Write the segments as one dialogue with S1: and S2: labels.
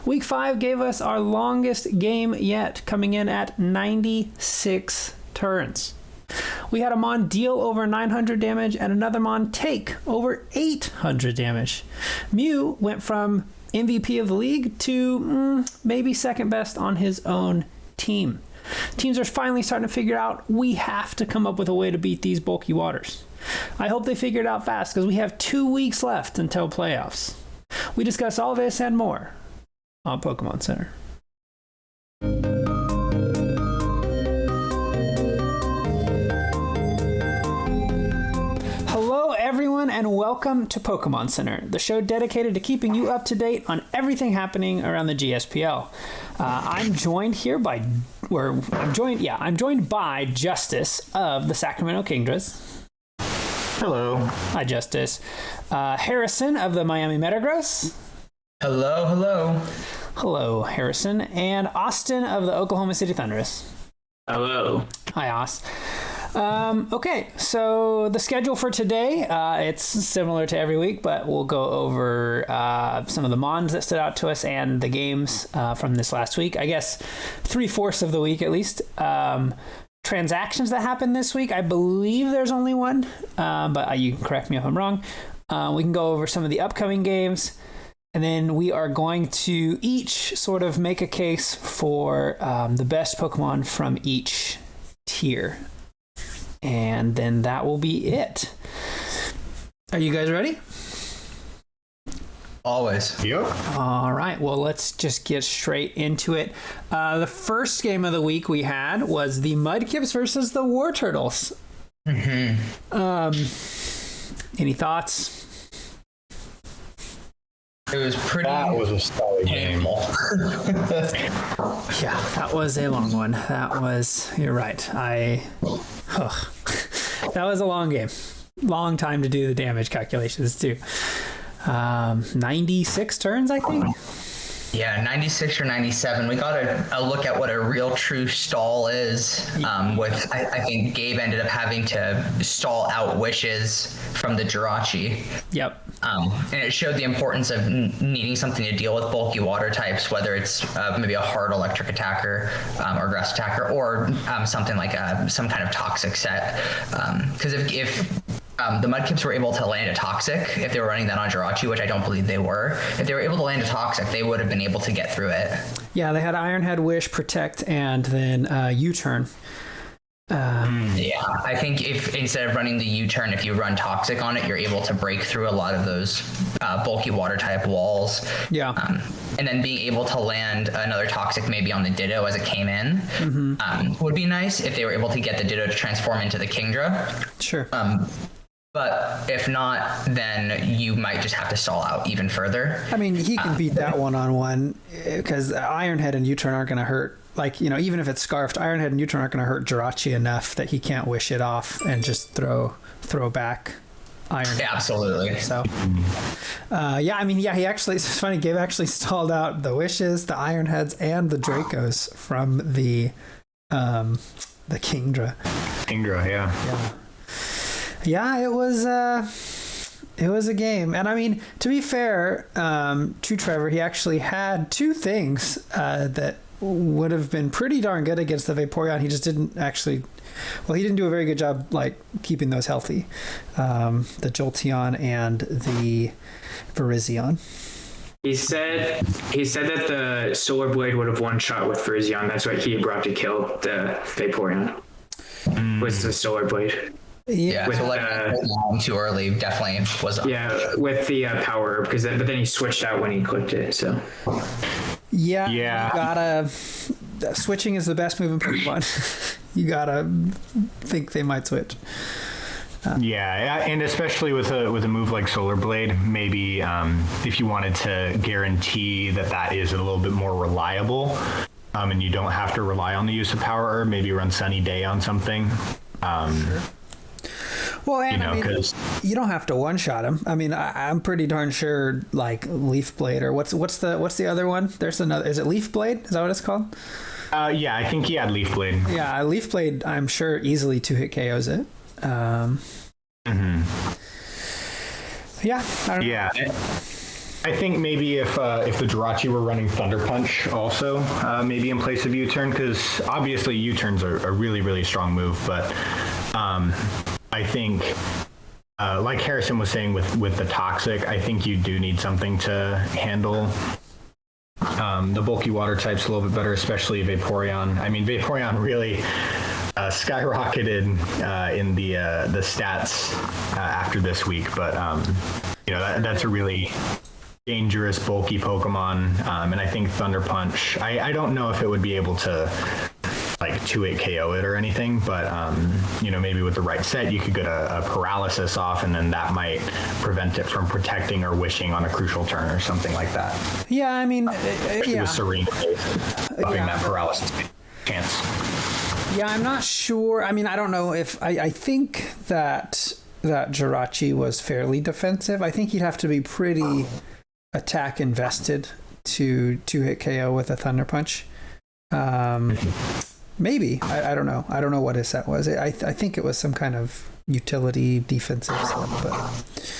S1: Week 5 gave us our longest game yet, coming in at 96 turns. We had a Mon deal over 900 damage and another Mon take over 800 damage. Mew went from MVP of the league to maybe second best on his own team. Teams are finally starting to figure out we have to come up with a way to beat these bulky waters. I hope they figure it out fast because we have 2 weeks left until playoffs. We discuss all this and more on Pokemon Center. Hello everyone and welcome to Pokemon Center, the show dedicated to keeping you up to date on everything happening around the GSPL. I'm joined by Justice of the Sacramento Kingdras.
S2: Hello.
S1: Hi, Justice. Harrison of the Miami Metagross.
S3: Hello, hello.
S1: Hello, Harrison. And Austin of the Oklahoma City Thunderous.
S2: Hello.
S1: Hi, Aus. Okay, so the schedule for today, it's similar to every week, but we'll go over some of the Mons that stood out to us and the games from this last week. I guess 3/4 of the week at least. Transactions that happened this week, I believe there's only one, but you can correct me if I'm wrong. We can go over some of the upcoming games, and then we are going to each sort of make a case for the best Pokemon from each tier. And then that will be it. Are you guys ready?
S3: Always.
S2: Yep.
S1: All right. Well, let's just get straight into it. The first game of the week we had was the Mudkips versus the War Turtles.
S3: Mm-hmm.
S1: Any thoughts?
S3: It was pretty.
S2: That was a solid game.
S1: Yeah, that was a long one. You're right. That was a long game. Long time to do the damage calculations, too. 96 turns, I think.
S3: Yeah, 96 or 97. We got a look at what a real true stall is. I think Gabe ended up having to stall out wishes from the Jirachi.
S1: Yep.
S3: And it showed the importance of needing something to deal with bulky water types, whether it's maybe a hard electric attacker or grass attacker, or something like some kind of toxic set. Because if the Mudkips were able to land a Toxic, if they were running that on Jirachi, which I don't believe they were, if they were able to land a Toxic, they would have been able to get through it.
S1: Yeah, they had Iron Head, Wish, Protect, and then U-Turn.
S3: Yeah, I think if instead of running the U-Turn, if you run Toxic on it, you're able to break through a lot of those bulky water type walls.
S1: Yeah.
S3: And then being able to land another Toxic maybe on the Ditto as it came in would be nice if they were able to get the Ditto to transform into the Kingdra.
S1: Sure.
S3: But if not, then you might just have to stall out even further.
S1: I mean, he can beat that one-on-one because Iron Head and U-Turn aren't going to hurt. Like, even if it's Scarfed, Iron Head and U-Turn aren't going to hurt Jirachi enough that he can't wish it off and just throw back Iron Head.
S3: Absolutely.
S1: So, he actually, it's funny, Gabe actually stalled out the wishes, the Iron Heads, and the Dracos from the Kingdra.
S2: Kingdra, yeah.
S1: Yeah, it was a game. And I mean, to be fair to Trevor, he actually had two things that would have been pretty darn good against the Vaporeon. He just didn't actually, he didn't do a very good job like keeping those healthy. The Jolteon and the Virizion.
S4: He said that the Solar Blade would have one shot with Virizion. That's what he brought to kill the Vaporeon. Was the Solar Blade.
S3: Yeah, with too early definitely was.
S4: Yeah, with the power, but then he switched out when he clicked it. So.
S1: Yeah. You gotta. Switching is the best move in Pokemon. You gotta think they might switch.
S2: And especially with a move like Solar Blade, maybe if you wanted to guarantee that is a little bit more reliable, and you don't have to rely on the use of Power Herb, maybe run Sunny Day on something.
S1: Sure. Well, and you don't have to one-shot him. I mean, I'm pretty darn sure, like Leaf Blade or what's the other one? There's another. Is it Leaf Blade? Is that what it's called?
S2: Yeah, I think he had Leaf Blade.
S1: Yeah, Leaf Blade. I'm sure easily 2-hit KOs it. Yeah, I don't know.
S2: I think maybe if the Jirachi were running Thunder Punch also, maybe in place of U-turn, because obviously U-turns are a really, really strong move, but I think, like Harrison was saying with the Toxic, I think you do need something to handle the bulky water types a little bit better, especially Vaporeon. I mean, Vaporeon really skyrocketed in the stats after this week, but that's a really dangerous, bulky Pokemon, and I think Thunder Punch, I don't know if it would be able to like 2-8 KO it or anything, but maybe with the right set you could get a paralysis off, and then that might prevent it from protecting or wishing on a crucial turn or something like that.
S1: Yeah, I mean,
S2: with Serene buffing that paralysis chance.
S1: Yeah, I'm not sure. I mean, I don't know if I think that Jirachi was fairly defensive. I think you'd have to be pretty attack invested to hit KO with a Thunder Punch. Maybe. I don't know. I don't know what his set was. I think it was some kind of utility defensive set, but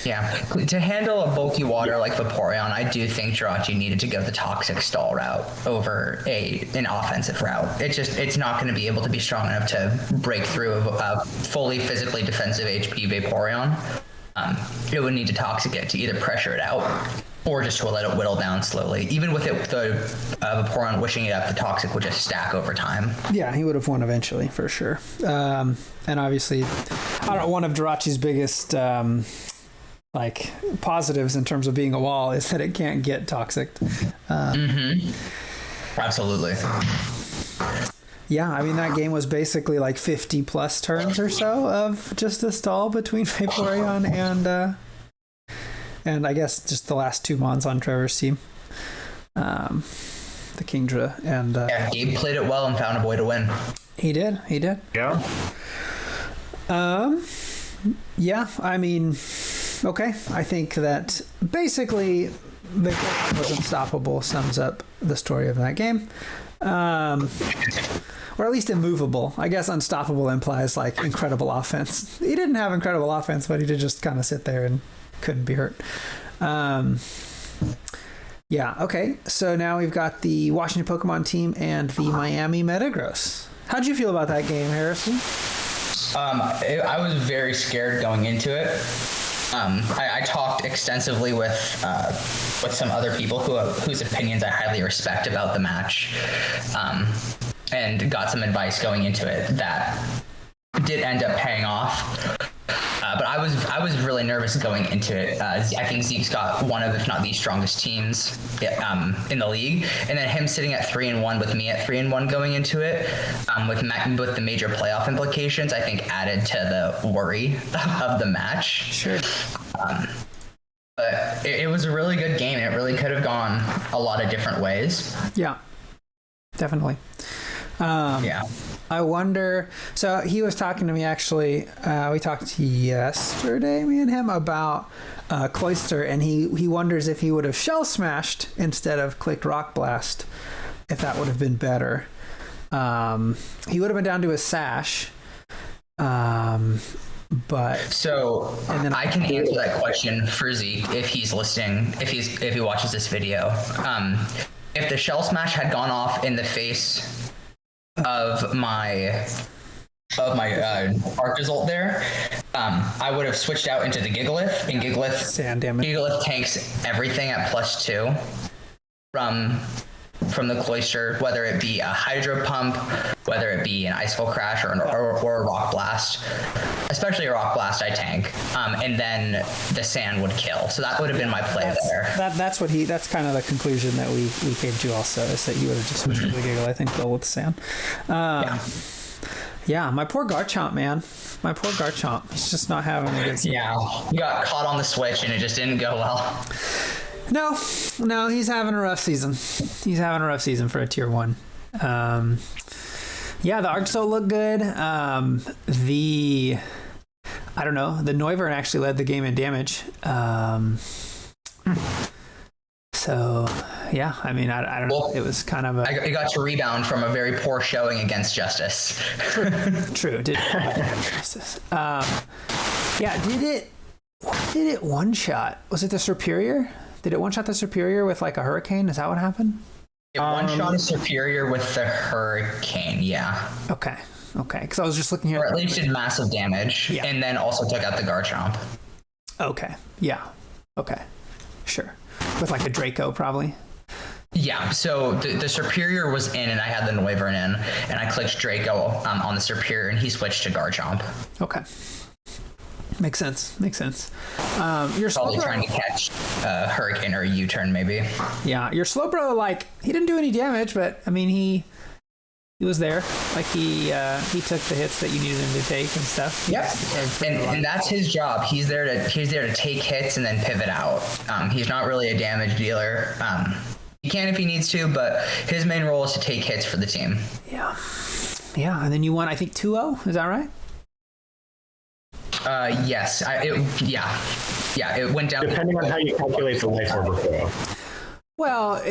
S3: yeah, to handle a bulky water like Vaporeon, I do think Jirachi needed to go the Toxic Stall route over an offensive route. It's not going to be able to be strong enough to break through a fully physically defensive HP Vaporeon. It would need to Toxic it to either pressure it out or just to let it whittle down slowly. Even with the Vaporeon wishing it up, the Toxic would just stack over time.
S1: Yeah, he would have won eventually, for sure. And obviously, one of Jirachi's biggest positives in terms of being a wall is that it can't get Toxic.
S3: Absolutely.
S1: Yeah, I mean, that game was basically like 50 plus turns or so of just a stall between Vaporeon and I guess just the last two mons on Trevor's team. The Kingdra and...
S3: yeah, Gabe played it well and found a way to win.
S1: He did.
S2: Yeah.
S1: Yeah, I mean, okay. I think that basically Vaporeon was unstoppable sums up the story of that game. Or at least immovable. I guess unstoppable implies like incredible offense. He didn't have incredible offense, but he did just kind of sit there and couldn't be hurt. Yeah, okay. So now we've got the Washington Pokemon team and the Miami Metagross. How'd you feel about that game, Harrison?
S3: I was very scared going into it. I talked extensively with some other people whose opinions I highly respect about the match, and got some advice going into it that did end up paying off. But I was really nervous going into it. I think Zeke's got one of, if not the strongest teams in the league, and then him sitting at 3-1 with me at 3-1 going into it, with the major playoff implications, I think added to the worry of the match. Sure. But it was a really good game, and it really could have gone a lot of different ways.
S1: Yeah, definitely. Yeah. I wonder, so he was talking to me actually, we talked yesterday, me and him, about Cloyster, and he wonders if he would have shell smashed instead of clicked Rock Blast, if that would have been better. He would have been down to a sash, but... So,
S3: and then I can answer that question for Zeke if he's listening, if he watches this video. If the shell smash had gone off in the face of my arc result there, I would have switched out into the Gigalith, and Gigalith tanks everything at +2 from the Cloyster, whether it be a Hydro Pump, whether it be an Icicle Crash or a Rock Blast. Especially a Rock Blast I tank, and then the Sand would kill. So that would have been my play there.
S1: That's kind of the conclusion that we came to also, is that he would have just switched to the Giggle, I think, go with the Sand. Yeah, my poor Garchomp, man. My poor Garchomp. He's just not having a good season.
S3: Yeah, he got caught on the switch and it just didn't go well.
S1: No, he's having a rough season. He's having a rough season for a tier 1. Yeah, the Arctozolt looked good. I don't know, the Noivern actually led the game in damage. So, yeah, I mean, I don't know. It was kind of
S3: it got to rebound from a very poor showing against Justice.
S1: True. Did Justice. Yeah, did it one-shot? Was it the Superior Did it one-shot the Superior with like a hurricane? Is that what happened?
S3: It one-shot a Superior with the Hurricane, yeah.
S1: Okay. Because I was just looking
S3: Or
S1: at...
S3: at least did massive damage, and then also took out the Garchomp.
S1: Okay. Yeah. Okay. Sure. With like a Draco, probably.
S3: Yeah, so the Superior was in, and I had the Noivern in, and I clicked Draco on the Superior, and he switched to Garchomp.
S1: Okay. Makes sense. Your
S3: Probably
S1: Slowbro,
S3: trying to catch a Hurricane or a U-turn, maybe.
S1: yeah, your Slowbro, like, he didn't do any damage, but I mean, he was there. Like he took the hits that you needed him to take and stuff.
S3: Yep, and that's his job. He's there to take hits and then pivot out. He's not really a damage dealer. He can if he needs to, but his main role is to take hits for the team.
S1: Yeah, and then you won, I think, 2-0. Is that right?
S3: Yes. It went down.
S2: Depending on how you calculate the life orb flow.
S1: Well,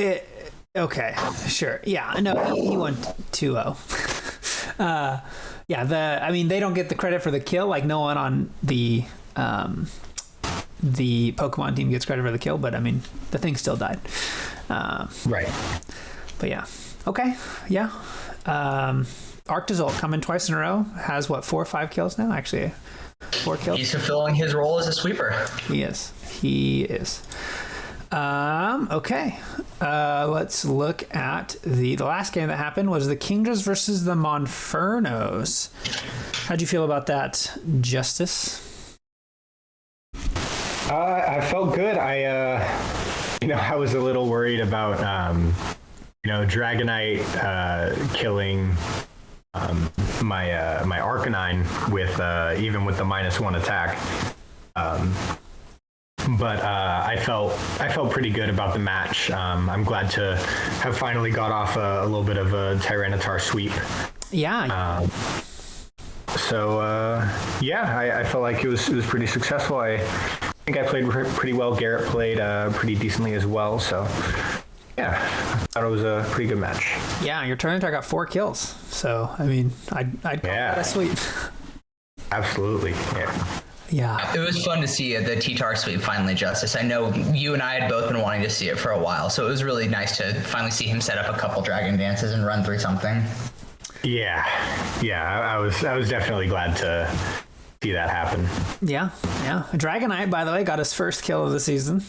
S1: okay, sure. Yeah, no, he won 2-0. I mean, they don't get the credit for the kill. Like, no one on the Pokemon team gets credit for the kill, but I mean, the thing still died.
S2: Right.
S1: But yeah. Okay. Yeah. Arctozolt coming twice in a row. Has, 4 or 5 kills now? Actually, 4 kills.
S3: He's fulfilling his role as a sweeper.
S1: He is. Okay. Let's look at the last game that happened was the Kingdras versus the Monfernos. How'd you feel about that, Justice?
S2: I felt good. I was a little worried about, Dragonite killing my Arcanine with even with the -1 attack. But I felt pretty good about the match. I'm glad to have finally got off a little bit of a Tyranitar sweep.
S1: Yeah.
S2: I felt like it was pretty successful. I think I played pretty well. Garrett played pretty decently as well. So yeah, I thought it was a pretty good match.
S1: Yeah, your Tyranitar got 4 kills. So I mean, I'd call that a sweep.
S2: Absolutely. Yeah.
S1: Yeah.
S3: It was fun to see the T-Tar sweep finally, Justice. I know you and I had both been wanting to see it for a while, so it was really nice to finally see him set up a couple Dragon Dances and run through something.
S2: Yeah. I was definitely glad to see that happen.
S1: Yeah. Dragonite, by the way, got his first kill of the season.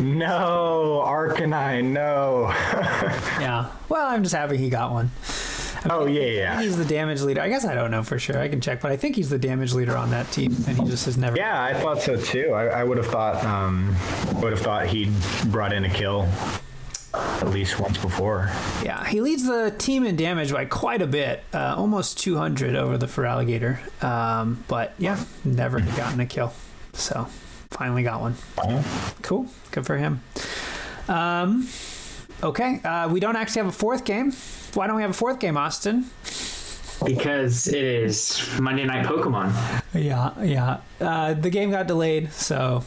S2: No, Arcanine, no.
S1: Yeah. Well, I'm just happy he got one.
S2: Yeah.
S1: He's the damage leader. I guess I don't know for sure. I can check, but I think he's the damage leader on that team, and he just has never.
S2: Yeah, I thought so too. I would have thought he'd brought in a kill at least once before.
S1: Yeah, he leads the team in damage by quite a bit, almost 200 over the Feraligatr. But yeah, never gotten a kill. So finally got one. Cool, good for him. Okay, we don't actually have a 4th game. Why don't we have a 4th game, Austin?
S4: Because it is Monday Night Pokemon.
S1: Yeah. The game got delayed, so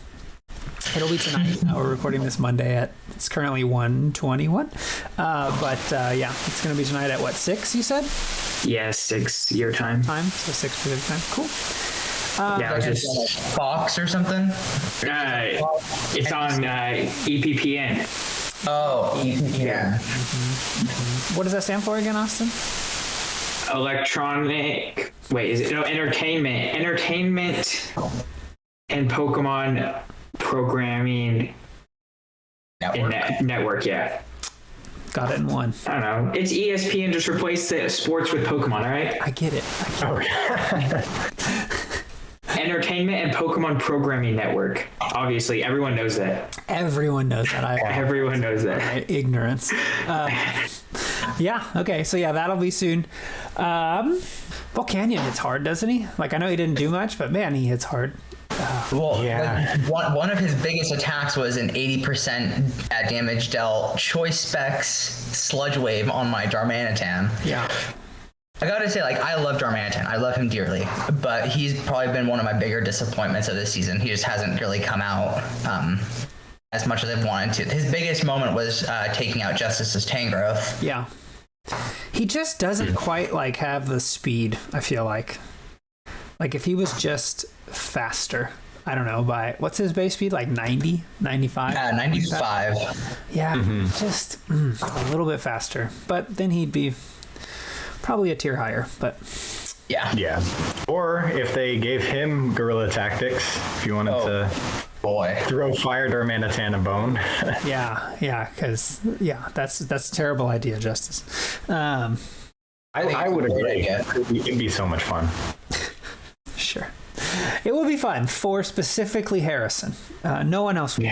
S1: it'll be tonight. We're recording this Monday it's currently 1:21. It's going to be tonight at 6, you said?
S4: Yeah, 6 your time.
S1: So 6 Pacific time. Cool.
S4: It was just
S3: Fox or something?
S4: it's on EPPN.
S3: Oh, yeah.
S1: What does that stand for again, Austin?
S4: Entertainment and Pokemon Programming Network. Yeah,
S1: Got it in one.
S4: I don't know. It's ESPN. Just replace the sports with Pokemon. All right.
S1: I get it.
S4: Entertainment and Pokemon Programming Network. Obviously, everyone knows that.
S1: Everyone knows that.
S4: Everyone knows that.
S1: Ignorance. Okay. So yeah, that'll be soon. Volcanion hits hard, doesn't he? Like, I know he didn't do much, but man, he hits hard.
S3: One of his biggest attacks was an 80% damage dealt Choice Specs Sludge Wave on my Darmanitan.
S1: Yeah.
S3: I gotta say, I love Darmanitan. I love him dearly, but he's probably been one of my bigger disappointments of this season. He just hasn't really come out as much as I've wanted to. His biggest moment was taking out Justice's Tangrowth.
S1: Yeah. He just doesn't quite have the speed, I feel like. Like, if he was just faster, I don't know, by what's his base speed? Like 90, 95?
S3: 95.
S1: Yeah, just a little bit faster. But then he'd be probably a tier higher. But
S2: Yeah. Or if they gave him guerrilla tactics, if you wanted to throw Fire Darmanitan a bone.
S1: yeah, because that's a terrible idea, Justice.
S2: I would agree. It'd be so much fun.
S1: Sure. It would be fun for specifically Harrison. No one else would,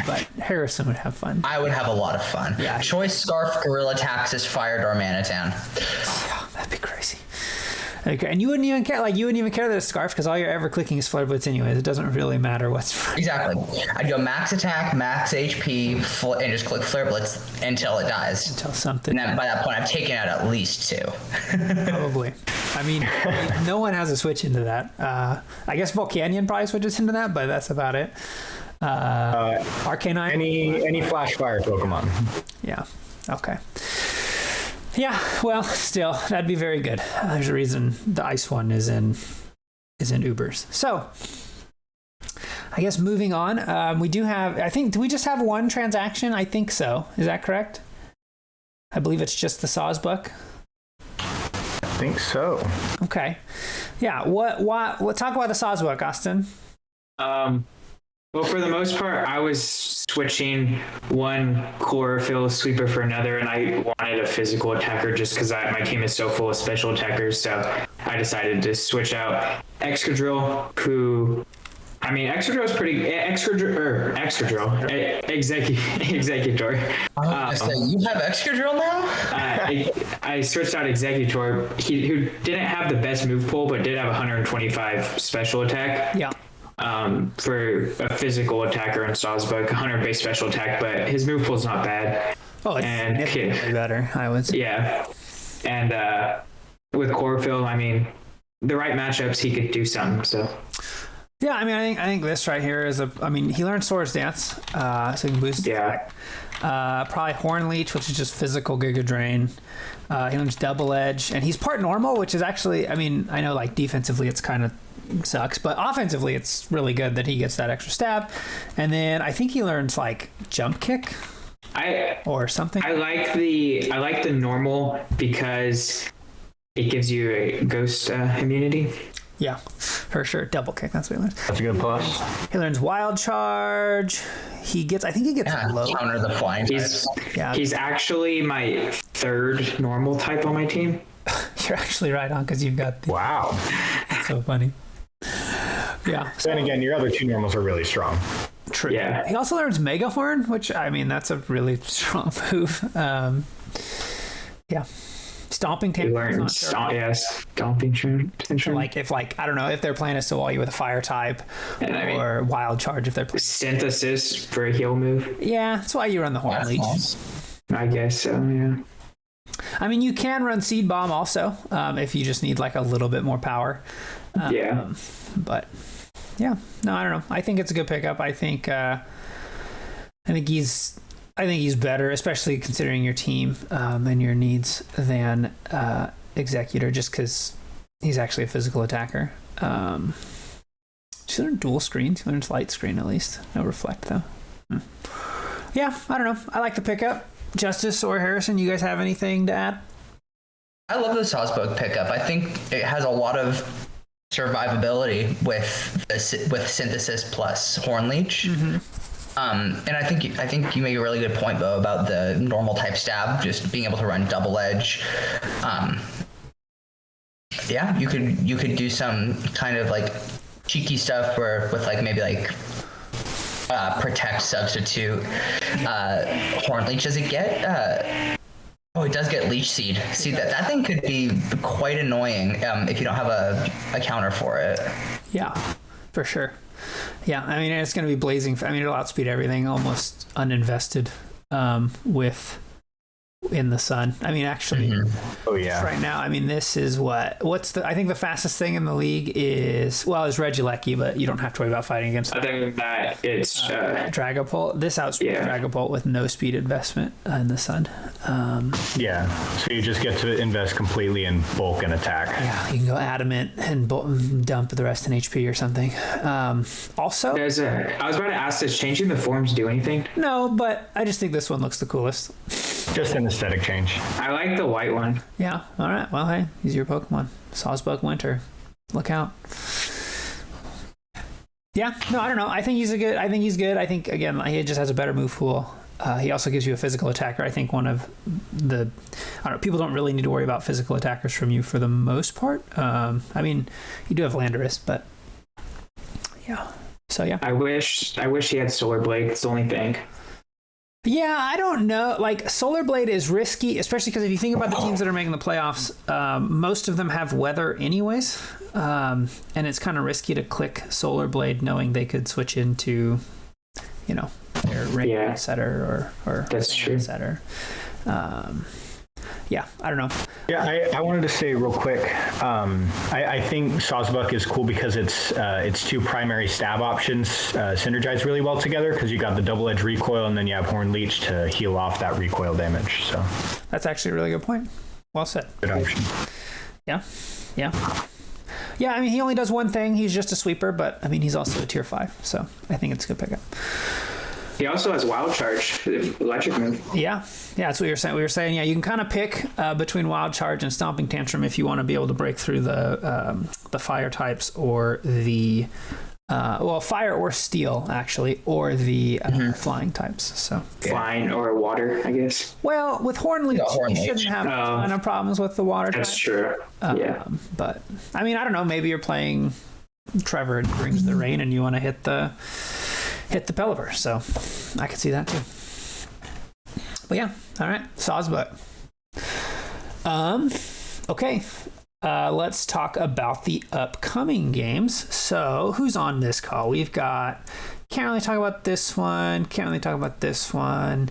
S1: but Harrison would have fun.
S3: I would have a lot of fun.
S1: Yeah.
S3: Choice Scarf, Gorilla Taxis, Fire Darmanitan.
S1: Oh, that'd be crazy. Okay, and you wouldn't even care. Like you wouldn't even care that it's Scarf because all you're ever clicking is Flare Blitz anyways. It doesn't really matter what's
S3: Exactly. I'd go max attack, max HP, and just click Flare Blitz until it dies.
S1: until something.
S3: And then by that point, I've taken out at least 2.
S1: Probably. I mean, no one has a switch into that. I guess Volcanion probably switches into that, but that's about it. Arcanine.
S2: Any Flash Fire Pokemon.
S1: Yeah. Okay. Yeah. Well, still, that'd be very good. There's a reason the ice one is in Ubers. So, I guess moving on, we do have. I think do we just have one transaction? I think so. Is that correct? I believe it's just the Sawsbuck.
S2: I think so.
S1: Okay. Yeah. What talk about the Sawsbuck, Austin?
S4: Well, for the most part, I was switching one chlorophyll sweeper for another, and I wanted a physical attacker just because my team is so full of special attackers. So I decided to switch out Excadrill, who, I mean, Excadrill is pretty. Excadrill, Executor.
S3: You have Excadrill now?
S4: I switched out Executor, who didn't have the best move pool, but did have 125 special attack.
S1: Yeah.
S4: For a physical attacker in Sawsbuck, 100 base special attack, but his move pool's not bad.
S1: Oh, it's significantly better, I would say.
S4: Yeah. And with Chlorophyll, I mean, the right matchups, he could do something, so.
S1: Yeah, I mean, I think this right here is he learned Swords Dance, so he can boost attack. Probably Horn Leech, which is just physical Giga Drain. He learns Double Edge, and he's part normal, which is actually, I mean, I know like defensively it's kind of sucks, but offensively it's really good that he gets that extra stab. And then I think he learns like Jump Kick or something.
S4: I like the normal because it gives you a ghost immunity.
S1: Yeah, for sure. Double Kick, that's what he learns.
S2: That's a good plus.
S1: He learns Wild Charge. I think he gets low.
S3: Counter the flying types.
S4: He's actually my 3rd normal type on my team.
S1: You're actually right on because you've got
S2: Wow.
S1: That's so funny. Yeah.
S2: Then again, your other 2 normals are really strong.
S1: True.
S4: Yeah.
S1: He also learns Mega Horn, which, I mean, that's a really strong move. Yeah. Stomping Tantrum.
S4: He learns Stomping Tantrum.
S1: Like, if, I don't know, if they're playing a Sawalli with a Fire type, or Wild Charge if they're playing.
S4: Synthesis for a heal move.
S1: Yeah, that's why you run the Horn Leech.
S3: Nice.
S4: I guess so, yeah.
S1: I mean, you can run Seed Bomb also, if you just need, like, a little bit more power. But yeah, no, I don't know. I think it's a good pickup. I think he's better, especially considering your team and your needs, than Executor, just because he's actually a physical attacker. Does he learn dual screens? He learns light screen at least. No reflect though. Yeah, I don't know. I like the pickup. Justice or Harrison, you guys have anything to add?
S3: I love the Sawsbuck pickup. I think it has a lot of survivability with Synthesis plus Horn Leech. Mm-hmm. And I think you make a really good point, Bo, about the normal type stab, just being able to run Double Edge. Yeah, you could do some kind of like cheeky stuff with like maybe like Protect substitute. Horn Leech, does it get? Oh, it does get Leech Seed. See, that thing could be quite annoying if you don't have a counter for it.
S1: Yeah, for sure. Yeah, I mean, it's going to be blazing. I mean, it'll outspeed everything, almost uninvested with in the sun. I mean, actually,
S2: Oh yeah.
S1: right now, I mean, this is I think the fastest thing in the league is Regieleki, but you don't have to worry about fighting against
S4: Other than that, it's
S1: Dragapult. This outspeeds
S4: Yeah.
S1: Dragapult with no speed investment in the sun.
S2: Yeah. So you just get to invest completely in bulk and attack.
S1: Yeah, you can go adamant and dump the rest in HP or something. Also,
S4: I was about to ask, does changing the forms do anything?
S1: no, but I just think this one looks the coolest.
S2: Just an aesthetic change.
S4: I like the white one.
S1: Yeah. All right. Well, hey, he's your Pokemon. Sawsbuck Winter. Look out. Yeah. No, I don't know. I think he's good. I think, again, he just has a better move pool. He also gives you a physical attacker. I think one of the, I don't know, people don't really need to worry about physical attackers from you for the most part. I mean, you do have Landorus, but yeah. So yeah.
S4: I wish he had Solar Blade. It's the only thing.
S1: Yeah, I don't know. Like, Solar Blade is risky, especially because if you think about the teams that are making the playoffs, most of them have weather anyways. And it's kind of risky to click Solar Blade knowing they could switch into, their rain setter or
S4: that's true
S1: setter. Yeah, I don't know.
S2: Yeah, I wanted to say real quick, I think Sawsbuck is cool because its two primary stab options synergize really well together because you got the double-edged recoil and then you have Horn Leech to heal off that recoil damage. So
S1: That's actually a really good point. Well said.
S2: good option.
S1: Yeah. I mean, he only does one thing. He's just a sweeper, but I mean, he's also a tier 5, so I think it's a good pickup.
S4: He also has Wild Charge, the electric move.
S1: Yeah, that's what you're saying. We were saying, yeah, you can kind of pick between Wild Charge and Stomping Tantrum if you want to be able to break through the fire types or the fire or steel actually, or the flying types. So
S4: Flying or water, I guess.
S1: well, with Horn Leech,
S3: Horn
S1: you shouldn't
S3: Leech.
S1: have a ton of problems with the water.
S4: That's
S1: type.
S4: true. Yeah.
S1: But I mean, I don't know. Maybe you're playing Trevor and brings the rain, and you want to hit the Pelipper. So I could see that too. But yeah, all right, Sawsbuck. Okay. Let's talk about the upcoming games. So who's on this call? We've got. Can't really talk about this one. Can't really talk about this one. And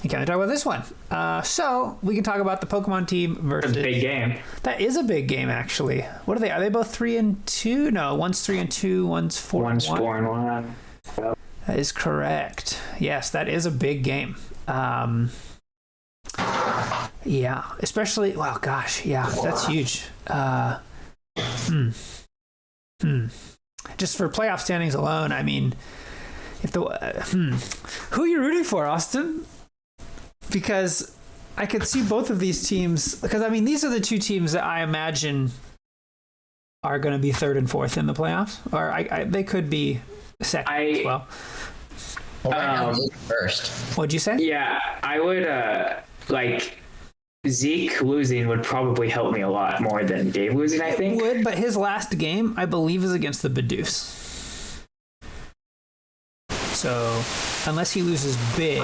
S1: can't really talk about this one. So we can talk about the Pokemon team versus.
S4: That's a big game.
S1: That is a big game, actually. What are they? Are they both 3-2? No, one's 3-2, one's 4-1.
S4: One's 4-1.
S1: That is correct. Yes, that is a big game. Yeah, especially. Well, gosh, yeah, that's huge. Just for playoff standings alone, I mean, if the who are you rooting for, Austin? Because I could see both of these teams. Because I mean, these are the two teams that I imagine are going to be 3rd and 4th in the playoffs, or they could be second as well.
S3: First.
S1: What'd you say?
S4: Yeah, I would Zeke losing would probably help me a lot more than Gabe losing, I think.
S1: It would, but his last game, I believe, is against the Bidoof. So, unless he loses big,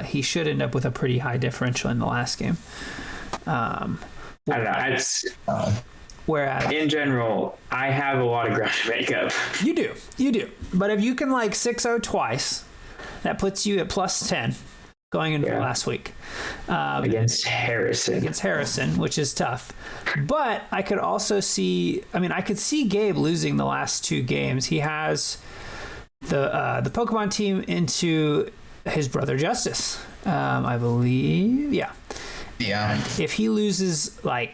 S1: he should end up with a pretty high differential in the last game.
S4: I don't know.
S1: Whereas,
S4: In general, I have a lot of ground to make up.
S1: you do. But if you can 6-0 twice, that puts you at plus 10 going into the last week.
S4: Against Harrison.
S1: Which is tough. But I could also see, I could see Gabe losing the last 2 games. He has the Pokemon team into his brother Justice, I believe. Yeah. If he loses by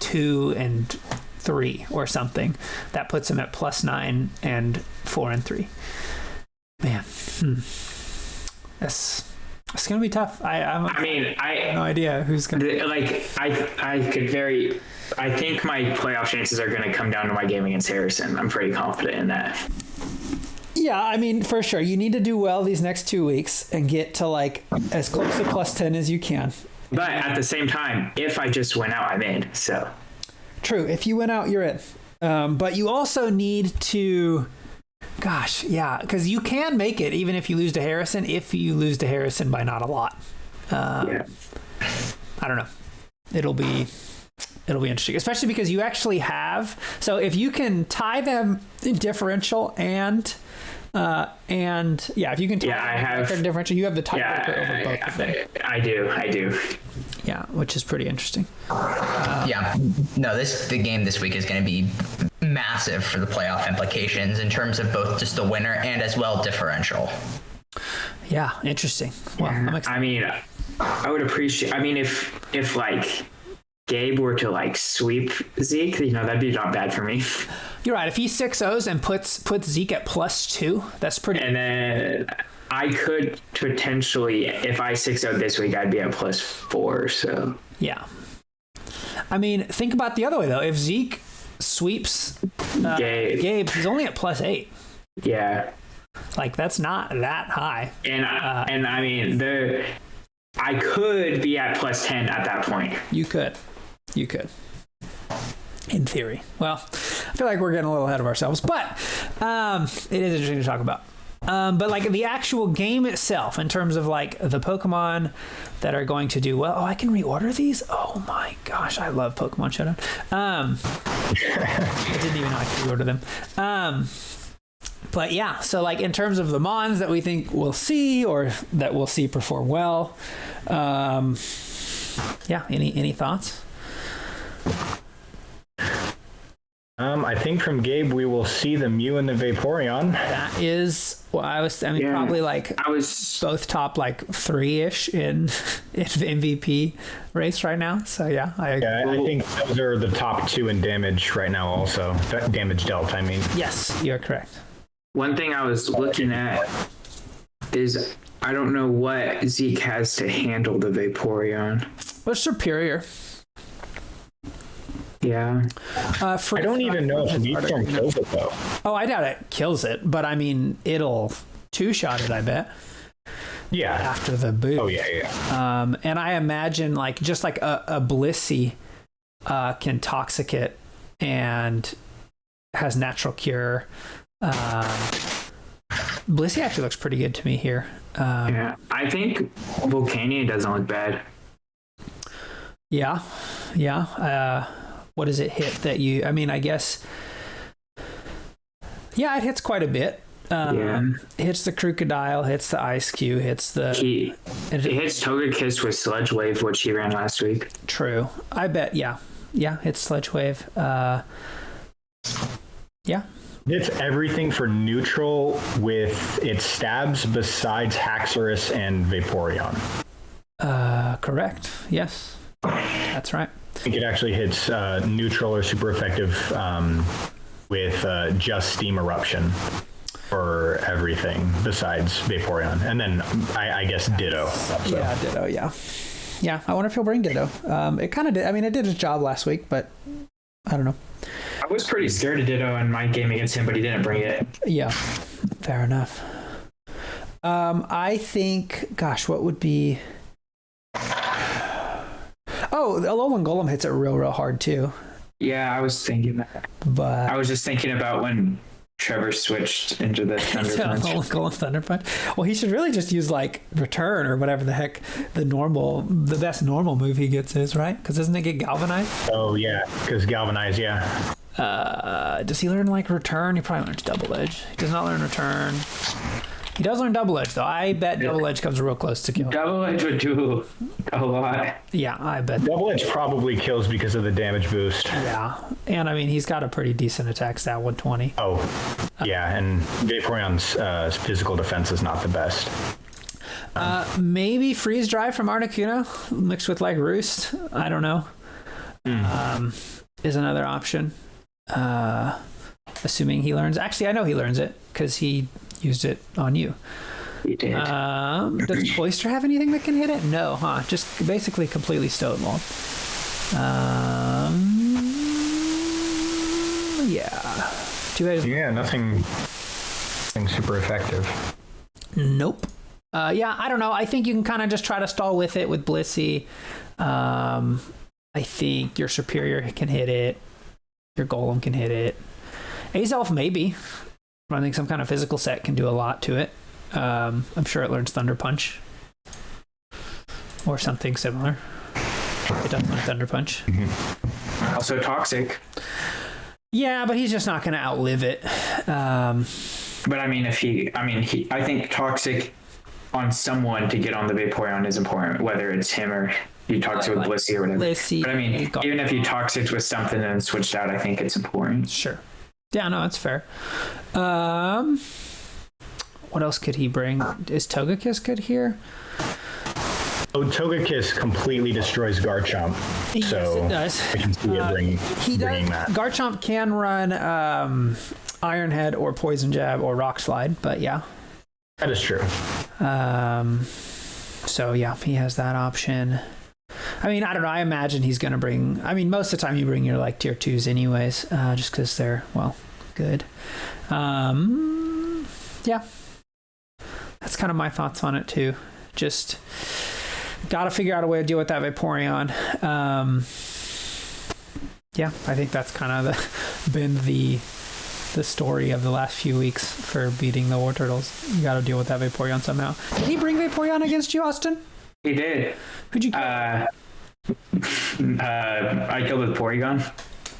S1: 2 and 3 or something, that puts him at plus 9 and 4 and 3. Man, That's gonna be tough. I have no idea who's gonna.
S4: I think my playoff chances are gonna come down to my game against Harrison. I'm pretty confident in that.
S1: Yeah, for sure. You need to do well these next 2 weeks and get to as close to plus 10 as you can.
S4: But at the same time, if I just went out, I'm in. So
S1: true. If you went out, you're in. But you also need to. Gosh, yeah, because you can make it even if you lose to Harrison. If you lose to Harrison by not a lot, I don't know. It'll be interesting, especially because you actually have. So if you can tie them in differential and And yeah, if you can
S4: I have
S1: differential, you have the tiebreaker over both of them.
S4: I do.
S1: Yeah, which is pretty interesting.
S3: The game this week is going to be massive for the playoff implications in terms of both just the winner and as well differential.
S1: Yeah, interesting. Well, I'm excited.
S4: I mean, I would appreciate. I mean, if like Gabe were to like sweep Zeke, that'd be not bad for me.
S1: You're right. If he 6-0s and puts Zeke at +2, that's pretty.
S4: And then I could potentially, if I 6-0 this week, I'd be at +4. So
S1: yeah. I mean, think about the other way though. If Zeke sweeps Gabe, he's only at +8.
S4: Yeah.
S1: Like that's not that high.
S4: And I mean I could be at +10 at that point.
S1: You could. In theory. Well, I feel like we're getting a little ahead of ourselves, but it is interesting to talk about. But like the actual game itself, in terms of like the Pokemon that are going to do well. Oh, I can reorder these? Oh my gosh, I love Pokemon Showdown. I didn't even know I could reorder them. But yeah, so like in terms of the Mons that we think we'll see or that we'll see perform well, yeah, any thoughts?
S2: I think from Gabe we will see the Mew and the Vaporeon.
S1: That is probably like
S4: I was
S1: both top like 3-ish in the MVP race right now. So yeah, I
S2: think those are the top 2 in damage right now also. Damage dealt, I mean.
S1: Yes, you're correct.
S4: One thing I was looking at is I don't know what Zeke has to handle the Vaporeon.
S1: What's superior?
S4: Yeah.
S2: I don't even know if Meat Storm kills it though.
S1: Oh, I doubt it kills it, but I mean it'll 2-shot it, I bet.
S2: Yeah.
S1: After the boot.
S2: Oh yeah.
S1: And I imagine like just like a Blissey can toxic it and has natural cure. Blissey actually looks pretty good to me here.
S4: Yeah, I think Volcanion doesn't look bad.
S1: Yeah. What does it hit that you? I mean, I guess. Yeah, it hits quite a bit. It hits the Crocodile, hits the Ice Cube, hits the.
S4: It hits Togekiss with Sludge Wave, which he ran last week.
S1: True. I bet. Yeah, hits Sludge Wave. Yeah.
S2: It's everything for neutral with its stabs besides Haxorus and Vaporeon.
S1: Correct. Yes. That's right.
S2: I think it actually hits neutral or super effective with just Steam Eruption for everything besides Vaporeon. And then I guess Ditto. So.
S1: Yeah, Ditto, yeah. Yeah, I wonder if he'll bring Ditto. It kind of did. I mean, it did its job last week, but I don't know.
S4: I was pretty scared of Ditto in my game against him, but he didn't bring it.
S1: Yeah, fair enough. I think, gosh, what would be... Oh, the Alolan Golem hits it real hard, too.
S4: Yeah, I was thinking that.
S1: But
S4: I was just thinking about when Trevor switched into the Thunder Punch.
S1: Alolan Golem Thunder Punch. Well, he should really just use, like, Return or whatever the heck the best normal move he gets is, right? Because doesn't it get Galvanized?
S2: Oh, yeah, because Galvanize, yeah.
S1: Does he learn, like, Return? He probably learns Double Edge. He does not learn Return. He does learn Double Edge, though. I bet Double Edge comes real close to kill.
S4: Double Edge would do a lot.
S1: Yeah, I bet.
S2: Double Edge probably kills because of the damage boost.
S1: Yeah, and I mean, he's got a pretty decent attack stat, 120.
S2: Oh, yeah, and Vaporeon's physical defense is not the best.
S1: Maybe Freeze Drive from Articuno mixed with, like, Roost. I don't know. Is another option. Assuming he learns. Actually, I know he learns it because he used it on you.
S4: He did.
S1: Does Oyster have anything that can hit it? No, huh? Just basically completely stonewalled. Yeah.
S2: Yeah, nothing super effective.
S1: Nope. Yeah, I don't know. I think you can kind of just try to stall with it with Blissey. I think your Superior can hit it. Your Golem can hit it. Azelf maybe. I think some kind of physical set can do a lot to it. I'm sure it learns Thunder Punch. Or something similar. It doesn't learn Thunder Punch.
S2: Mm-hmm.
S4: Also Toxic.
S1: Yeah, but he's just not going to outlive it.
S4: But I mean, I think toxic on someone to get on the Vaporeon is important, whether it's him or you toxic with Blissey or whatever. But I mean, even if you toxic with something and switched out, I think it's important.
S1: Sure. Yeah, no, that's fair. What else could he bring? Is Togekiss good here?
S2: Oh, Togekiss completely destroys Garchomp.
S1: Yes,
S2: so
S1: it does.
S2: I can see it bringing that.
S1: Garchomp can run Iron Head or Poison Jab or Rock Slide, but yeah.
S2: That is true.
S1: So yeah, he has that option. I mean, I don't know. I imagine he's going to bring... I mean, most of the time you bring your like tier 2s anyways, just because they're, well, good. Yeah. That's kind of my thoughts on it too. Just got to figure out a way to deal with that Vaporeon. Yeah, I think that's kind of been the story of the last few weeks for beating the War Turtles. You got to deal with that Vaporeon somehow. Did he bring Vaporeon against you, Austin?
S4: He did.
S1: Who'd you kill?
S4: I killed with Porygon.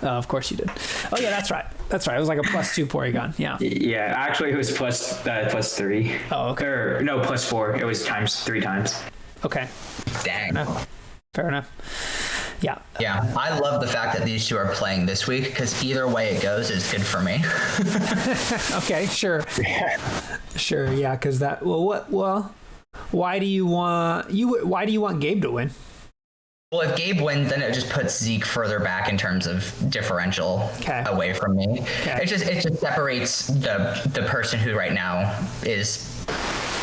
S1: Oh, of course you did. Oh yeah, that's right. That's right. It was like a +2 Porygon. Yeah.
S4: Yeah, actually it was +3.
S1: Oh, okay.
S4: Or no, +4. It was 3 times.
S1: Okay.
S3: Dang.
S1: Fair enough. Yeah.
S3: Yeah, I love the fact that these two are playing this week because either way it goes is good for me.
S1: Okay, sure. Sure, yeah, because that. Well, why do you want Gabe to win?
S3: Well, if Gabe wins, then it just puts Zeke further back in terms of differential away from me. Okay. It just separates the person who right now is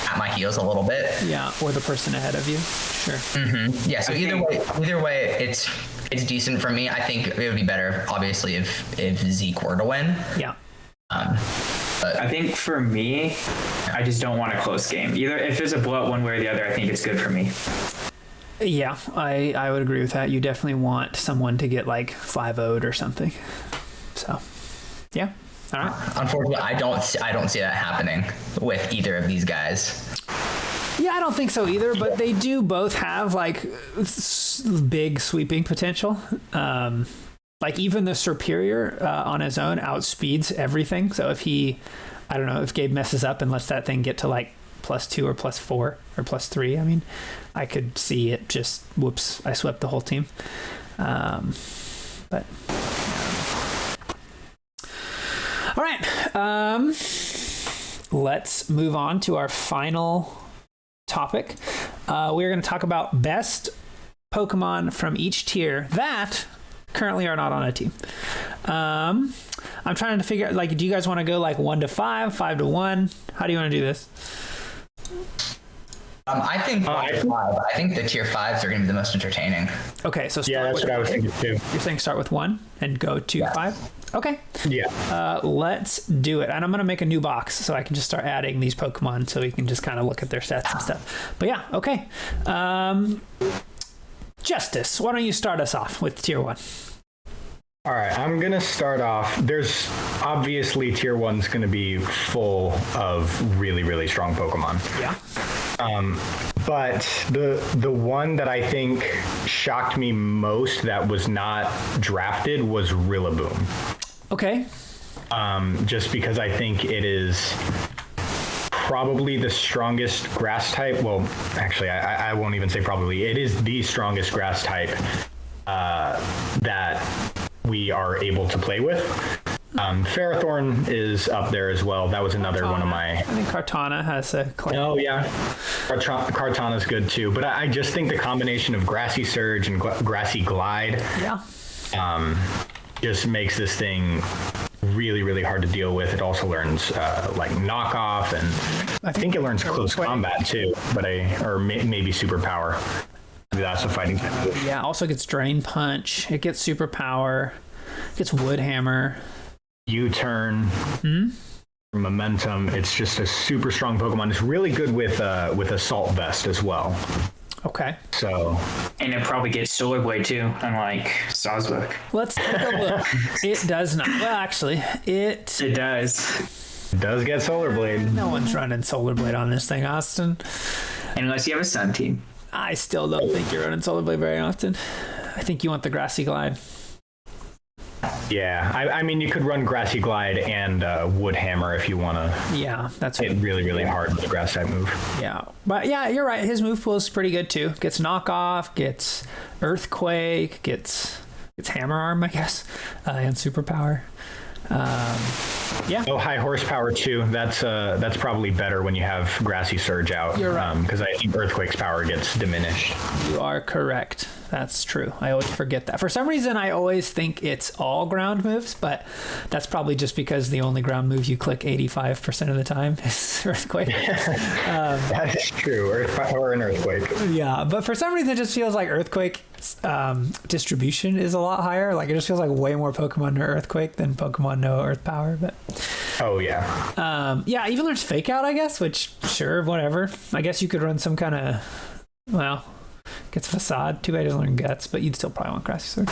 S3: at my heels a little bit.
S1: Yeah, or the person ahead of you. Sure.
S3: Mm-hmm. Yeah. So either way, it's decent for me. I think it would be better, obviously, if Zeke were to win.
S1: Yeah.
S3: But
S4: I think for me, I just don't want a close game. Either if it's a blowout one way or the other, I think it's good for me.
S1: Yeah, I would agree with that. You definitely want someone to get like 5-0'd or something. So, yeah. All right.
S3: Unfortunately, I don't see that happening with either of these guys.
S1: Yeah, I don't think so either, but they do both have like big sweeping potential. Like even the Superior on his own outspeeds everything. So if if Gabe messes up and lets that thing get to like +2 or +4 or +3, I mean, I could see it just, whoops, I swept the whole team. But all right, let's move on to our final topic. We're going to talk about best Pokemon from each tier that currently are not on a team. I'm trying to figure out, like, do you guys want to go like 1 to 5, 5 to 1? How do you want to do this?
S3: I think 1 to 5. I think the tier 5s are going to be the most entertaining.
S1: Okay, so
S2: yeah, that's what I was thinking too.
S1: You're saying start with 1 and go to 5? Okay.
S2: Yeah.
S1: Let's do it. And I'm going to make a new box so I can just start adding these Pokemon so we can just kind of look at their stats and stuff. But yeah, okay. Justice, why don't you start us off with tier 1?
S2: All right, I'm going to start off. There's obviously tier 1's going to be full of really, really strong Pokemon.
S1: Yeah.
S2: But the one that I think shocked me most that was not drafted was Rillaboom.
S1: Okay.
S2: Just because I think it is probably the strongest grass type. Well, actually, I won't even say probably. It is the strongest grass type that we are able to play with. Ferrothorn is up there as well. That was another one of my...
S1: I think Kartana has a claim.
S2: Oh, yeah. Kartana's good, too. But I just think the combination of Grassy Surge and Grassy Glide just makes this thing really, really hard to deal with. It also learns like knockoff, and I think it learns close combat, too. Or maybe superpower. Maybe that's a fighting type.
S1: Yeah, also gets Drain Punch. It gets Superpower. It gets Wood Hammer.
S2: U-turn, momentum. It's just a super strong Pokemon. It's really good with Assault Vest as well.
S1: Okay.
S2: So,
S4: and it probably gets Solar Blade too, unlike Sawsbuck.
S1: Let's take a look. It does not. Well, actually, it
S4: does.
S2: It does get Solar Blade.
S1: No one's running Solar Blade on this thing, Austin.
S4: Unless you have a Sun team.
S1: I still don't think you're running Solar Blade very often. I think you want the Grassy Glide.
S2: Yeah, I mean, you could run Grassy Glide and Wood Hammer if you want to.
S1: Yeah, that's
S2: hit really, really hard with the grass type move.
S1: Yeah, but yeah, you're right. His move pool is pretty good too. Gets knockoff, gets Earthquake, gets Hammer Arm, I guess, and Superpower. Yeah.
S2: Oh, high horsepower too. That's probably better when you have Grassy Surge out.
S1: You're right.
S2: Because I think Earthquake's power gets diminished.
S1: You are correct. That's true. I always forget that. For some reason, I always think it's all ground moves, but that's probably just because the only ground move you click 85% of the time is Earthquake.
S2: That is true. Or an Earthquake.
S1: Yeah, but for some reason, it just feels like Earthquake distribution is a lot higher. Like, it just feels like way more Pokemon know Earthquake than Pokemon know Earth Power. But
S2: oh yeah.
S1: Yeah, even there's Fake Out, I guess, which sure, whatever. I guess you could run some kind of, well, gets Facade. Too bad he doesn't learn Guts, but you'd still probably want Grassy Sword.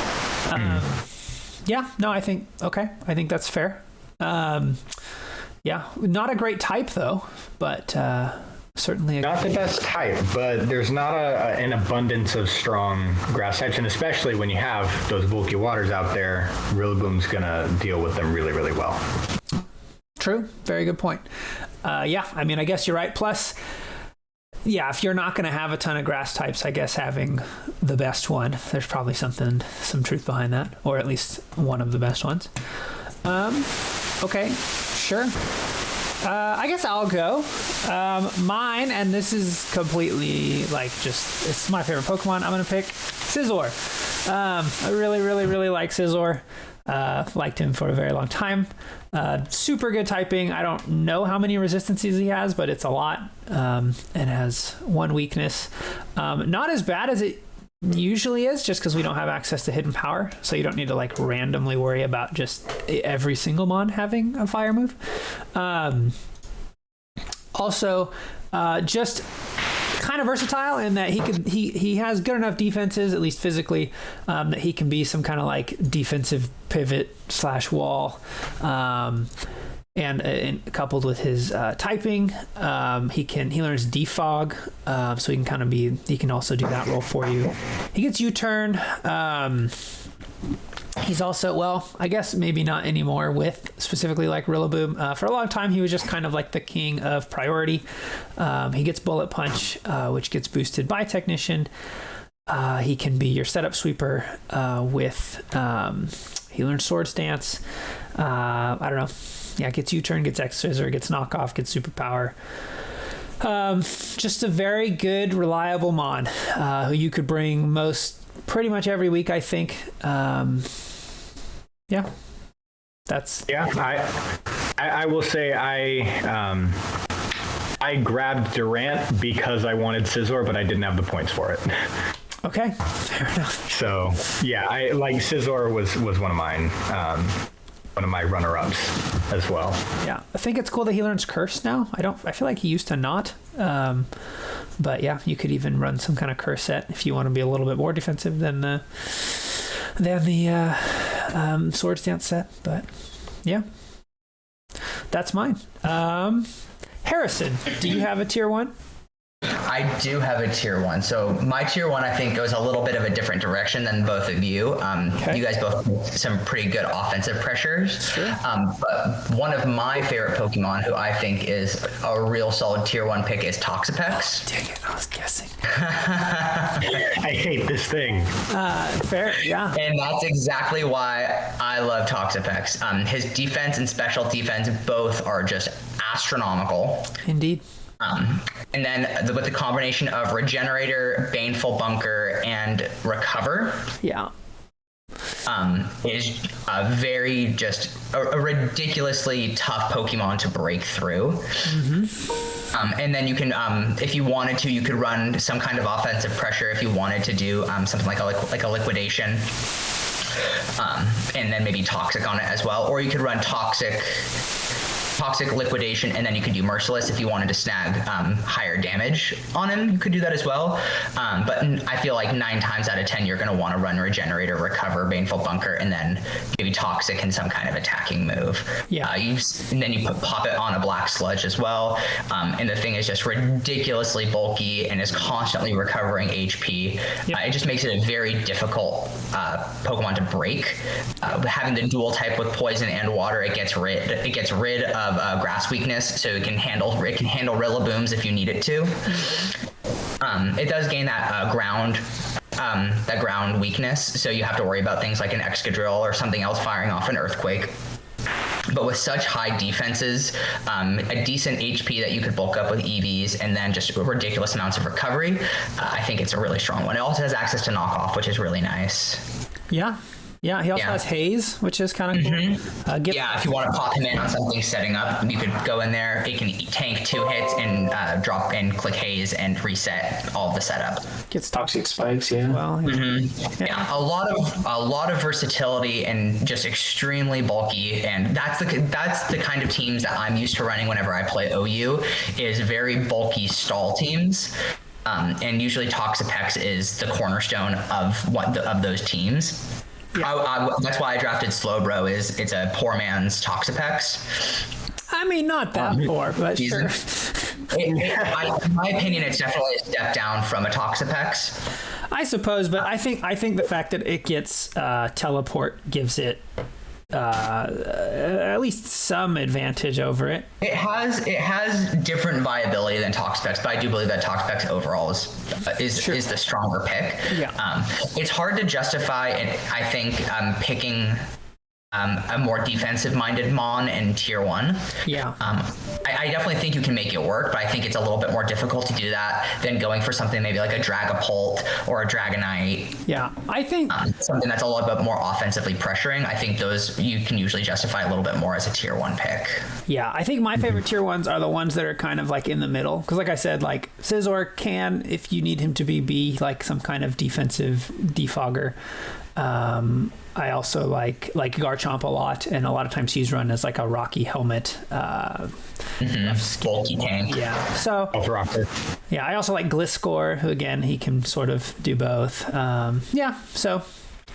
S1: Yeah, no, I think that's fair. Yeah, not a great type though, but certainly
S2: not the best type, but there's not an abundance of strong grass types, and especially when you have those bulky waters out there, Rillaboom's gonna deal with them really, really well.
S1: True, very good point. Yeah, I mean, I guess you're right. Plus, yeah, if you're not going to have a ton of grass types, I guess having the best one, there's probably some truth behind that, or at least one of the best ones. Okay, sure. I guess I'll go. Mine, and this is completely like it's my favorite Pokemon. I'm going to pick Scizor. I really, really, really like Scizor. Liked him for a very long time. Super good typing. I don't know how many resistances he has, but it's a lot, and has one weakness. Not as bad as it usually is, just because we don't have access to hidden power, so you don't need to like randomly worry about just every single mon having a fire move. Also, just kind of versatile in that he has good enough defenses, at least physically, that he can be some kind of like defensive pivot / wall, and coupled with his typing, he learns defog, so he can also do that role for you. He gets U-turn. He's also, well, I guess maybe not anymore with specifically like Rillaboom. For a long time, he was just kind of like the king of priority. He gets Bullet Punch, which gets boosted by Technician. He can be your setup sweeper he learns Sword Stance. I don't know. Yeah, gets U-turn, gets X-Scissor, gets knockoff, gets superpower. Just a very good, reliable mon who you could bring pretty much every week, I think. Yeah, that's.
S2: Yeah, I will say I grabbed Durant because I wanted Scizor, but I didn't have the points for it.
S1: Okay, fair enough.
S2: So yeah, I like Scizor was one of mine. One of my runner-ups as well.
S1: Yeah, I think it's cool that he learns Curse now. I feel like he used to not. But yeah, you could even run some kind of Curse set if you want to be a little bit more defensive than the Sword Stance set. But yeah, that's mine. Harrison, do you have a tier 1?
S3: I do have a tier 1. So my tier 1, I think, goes a little bit of a different direction than both of you.
S1: Okay.
S3: You guys both have some pretty good offensive pressures.
S1: Sure.
S3: But one of my favorite Pokemon, who I think is a real solid tier 1 pick, is Toxapex.
S1: Dang it, I was guessing.
S2: I hate this thing.
S1: Fair, yeah.
S3: And that's exactly why I love Toxapex. His defense and special defense both are just astronomical.
S1: Indeed.
S3: And then with the combination of Regenerator, Baneful Bunker, and Recover,
S1: yeah,
S3: is a ridiculously tough Pokemon to break through. Mm-hmm. And then you can, if you wanted to, you could run some kind of offensive pressure if you wanted to do something like a liquidation. And then maybe Toxic on it as well, or you could run Toxic toxic liquidation, and then you could do merciless if you wanted to snag higher damage on him. You could do that as well. But I feel like 9 times out of 10 you're going to want to run Regenerator, Recover, Baneful Bunker, and then maybe Toxic in some kind of attacking move. Yeah. And then you pop it on a Black Sludge as well. And the thing is just ridiculously bulky and is constantly recovering HP. It just makes it a very difficult Pokemon to break. Having the dual type with poison and water, it gets rid of grass weakness, so it can handle Rillabooms if you need it to. It does gain that ground weakness, so you have to worry about things like an Excadrill or something else firing off an Earthquake. But with such high defenses, a decent HP that you could bulk up with EVs, and then just ridiculous amounts of recovery, I think it's a really strong one. It also has access to knockoff, which is really nice.
S1: Yeah. Yeah, he also has Haze, which is kind of cool.
S3: If you want to pop him in on something setting up, you could go in there. It can tank 2 hits and drop and click Haze and reset all of the setup.
S1: Gets
S4: Toxic Spikes, yeah.
S1: Well,
S3: a lot of versatility and just extremely bulky. And that's the kind of teams that I'm used to running whenever I play OU, is very bulky stall teams. And usually Toxapex is the cornerstone of those teams. Yeah. That's why I drafted Slowbro. It's a poor man's Toxapex.
S1: I mean, not that poor, but sure.
S3: In my opinion, it's definitely a step down from a Toxapex.
S1: I suppose, but I think the fact that it gets teleport gives it at least some advantage over it.
S3: It has different viability than Toxapex, but I do believe that Toxapex overall is the stronger pick.
S1: Yeah.
S3: It's hard to justify, I think, picking a more defensive-minded Mon in Tier 1.
S1: Yeah.
S3: I definitely think you can make it work, but I think it's a little bit more difficult to do that than going for something maybe like a Dragapult or a Dragonite.
S1: Yeah, I think...
S3: something that's a little bit more offensively pressuring. I think those you can usually justify a little bit more as a Tier 1 pick.
S1: Yeah, I think my favorite Tier 1s are the ones that are kind of like in the middle. Because like I said, like Scizor can, if you need him to be like some kind of defensive defogger. I also like Garchomp a lot, and a lot of times he's run as like a Rocky Helmet.
S3: Bulky tank.
S1: Yeah. So.
S2: Rocker.
S1: Yeah, I also like Gliscor, who again he can sort of do both. Yeah. So,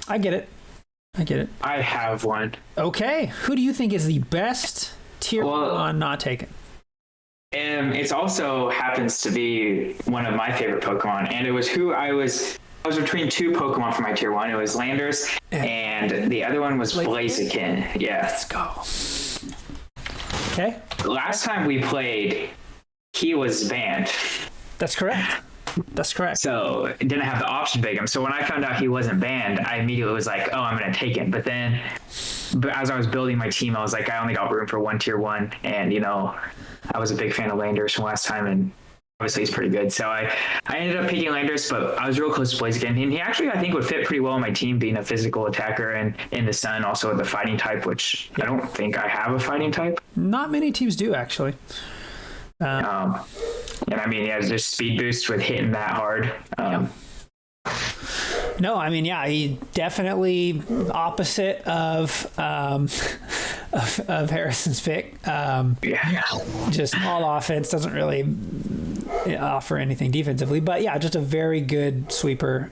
S1: I get it.
S4: I have one.
S1: Okay. Who do you think is the best Tier 1 not taken?
S4: It also happens to be one of my favorite Pokemon, and it was who I was between 2 Pokemon for my Tier 1. It was Landers, and the other one was Blaziken. Yeah.
S1: Let's go. Okay.
S4: Last time we played, he was banned.
S1: That's correct.
S4: So it didn't have the option to pick him. So when I found out he wasn't banned, I immediately was like, oh, I'm going to take him. But as I was building my team, I was like, I only got room for 1 Tier 1. And, I was a big fan of Landers from last time, and obviously he's pretty good. So I ended up picking Landers, but I was real close to Blaziken. And he actually, I think, would fit pretty well in my team, being a physical attacker and in the sun, also with the fighting type, which I don't think I have a fighting type.
S1: Not many teams do, actually.
S4: And I mean, he has just speed boost with hitting that hard.
S1: No, I mean, yeah, he definitely opposite of Harrison's pick. Just all offense, doesn't really offer anything defensively, but yeah, just a very good sweeper.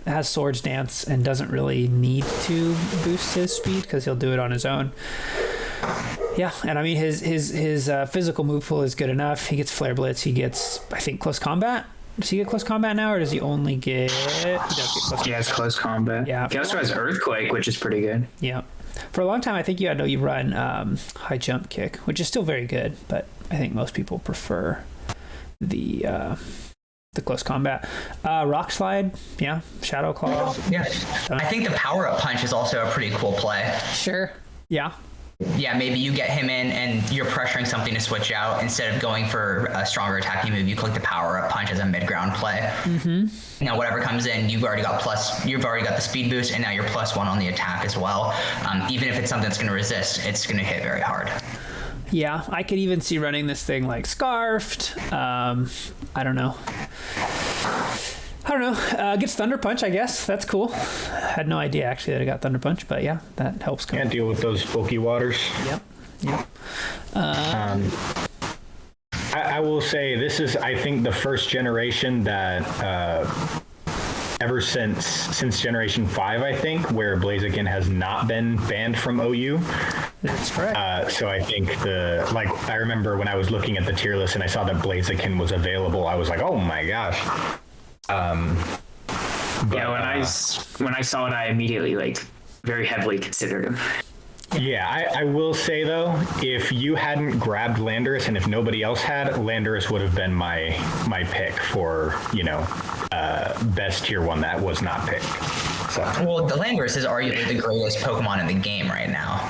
S1: Has Swords Dance and doesn't really need to boost his speed because he'll do it on his own. Yeah, and I mean his physical move pool is good enough. He gets Flare Blitz. He gets, I think, Close Combat. Does he get Close Combat now, or does he only get... He does get Close Combat.
S4: He has Close Combat.
S1: Yeah.
S4: He also has Earthquake, which is pretty good.
S1: Yeah. For a long time, I think you run High Jump Kick, which is still very good, but I think most people prefer the Close Combat. Rock Slide, yeah. Shadow Claw.
S3: Yeah. I think the Power Up Punch is also a pretty cool play.
S1: Sure. Yeah.
S3: Yeah, maybe you get him in and you're pressuring something to switch out. Instead of going for a stronger attacking move, you click the Power Up Punch as a mid-ground play. Mm-hmm. Now, whatever comes in, you've already got the speed boost, and now you're +1 on the attack as well. Even if it's something that's going to resist, it's going to hit very hard.
S1: Yeah, I could even see running this thing like Scarfed. I don't know. Gets Thunder Punch, I guess. That's cool. Had no idea, actually, that it got Thunder Punch, but yeah, that helps.
S2: Can't deal with those bulky waters.
S1: Yep.
S2: I will say this is, I think, the first generation that ever since Generation 5, I think, where Blaziken has not been banned from OU.
S1: That's correct.
S2: So I think I remember when I was looking at the tier list and I saw that Blaziken was available, I was like, oh my gosh.
S4: When I saw it, I immediately very heavily considered him.
S2: Yeah, I will say though, if you hadn't grabbed Landorus and if nobody else had, Landorus would have been my pick for, best tier 1 that was not picked. So.
S3: Well, the Landorus is arguably the greatest Pokemon in the game right now.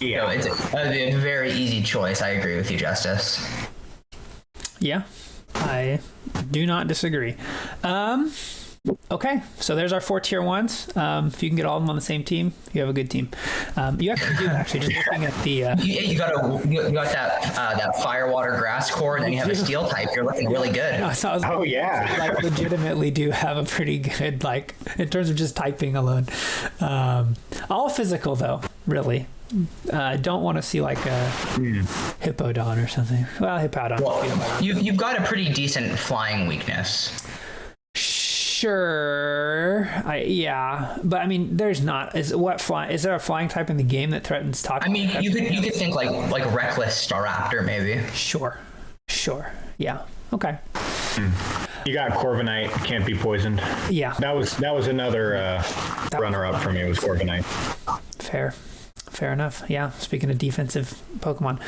S2: Yeah.
S3: So it's a very easy choice. I agree with you, Justice.
S1: Yeah, I do not disagree. Okay, so there's our 4 tier 1s. If you can get all of them on the same team, you have a good team. You actually do, just looking at the...
S3: You got that fire, water, grass core, and then you have a steel type. You're looking really good.
S2: Yeah.
S1: Legitimately do have a pretty good, in terms of just typing alone. All physical, though, really. Don't want to see a Hippowdon or something. Well, Hippowdon.
S3: Well, you've got a pretty decent flying weakness.
S1: Sure. But I mean, there's not. Is there a flying type in the game that threatens toxic?
S3: I mean, you could think like Reckless Staraptor maybe.
S1: Sure. Yeah. Okay.
S2: You got Corviknight, can't be poisoned.
S1: Yeah.
S2: That was another runner-up for me, was Corviknight.
S1: Fair enough. Yeah. Speaking of defensive Pokemon.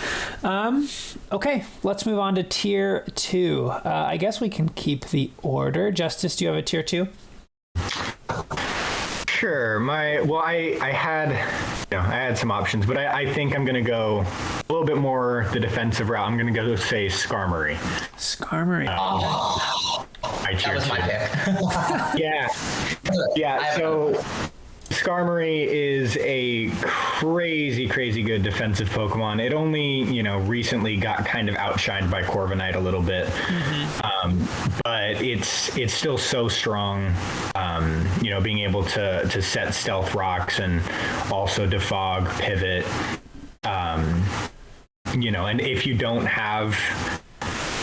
S1: Okay, let's move on to tier 2. I guess we can keep the order. Justice, do you have a tier 2?
S2: Sure. I had some options, but I think I'm going to go a little bit more the defensive route. I'm going to go say Skarmory.
S3: That was my pick.
S2: Yeah. So Skarmory is a crazy good defensive Pokemon. It only, recently got kind of outshined by Corviknight a little bit. But it's still so strong, being able to set Stealth Rocks and also defog, pivot, and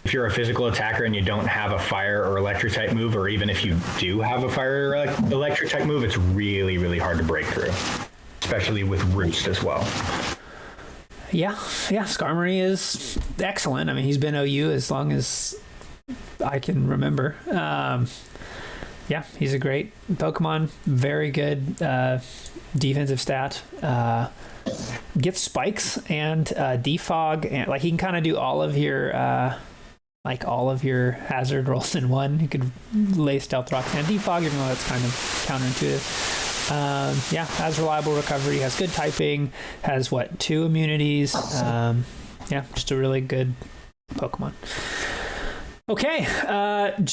S2: if you're a physical attacker and you don't have a fire or electric type move, or even if you do have a fire or electric type move, it's really hard to break through, especially with Roost as well.
S1: Yeah, Skarmory is excellent. I mean, he's been OU as long as I can remember. He's a great Pokemon. Very good defensive stat. Gets spikes and defog, and he can kind of do all of your hazard rolls in one. You could lay Stealth Rocks and defog, even though that's kind of counterintuitive. Has reliable recovery, has good typing, has 2 immunities. Just a really good Pokemon. Okay, not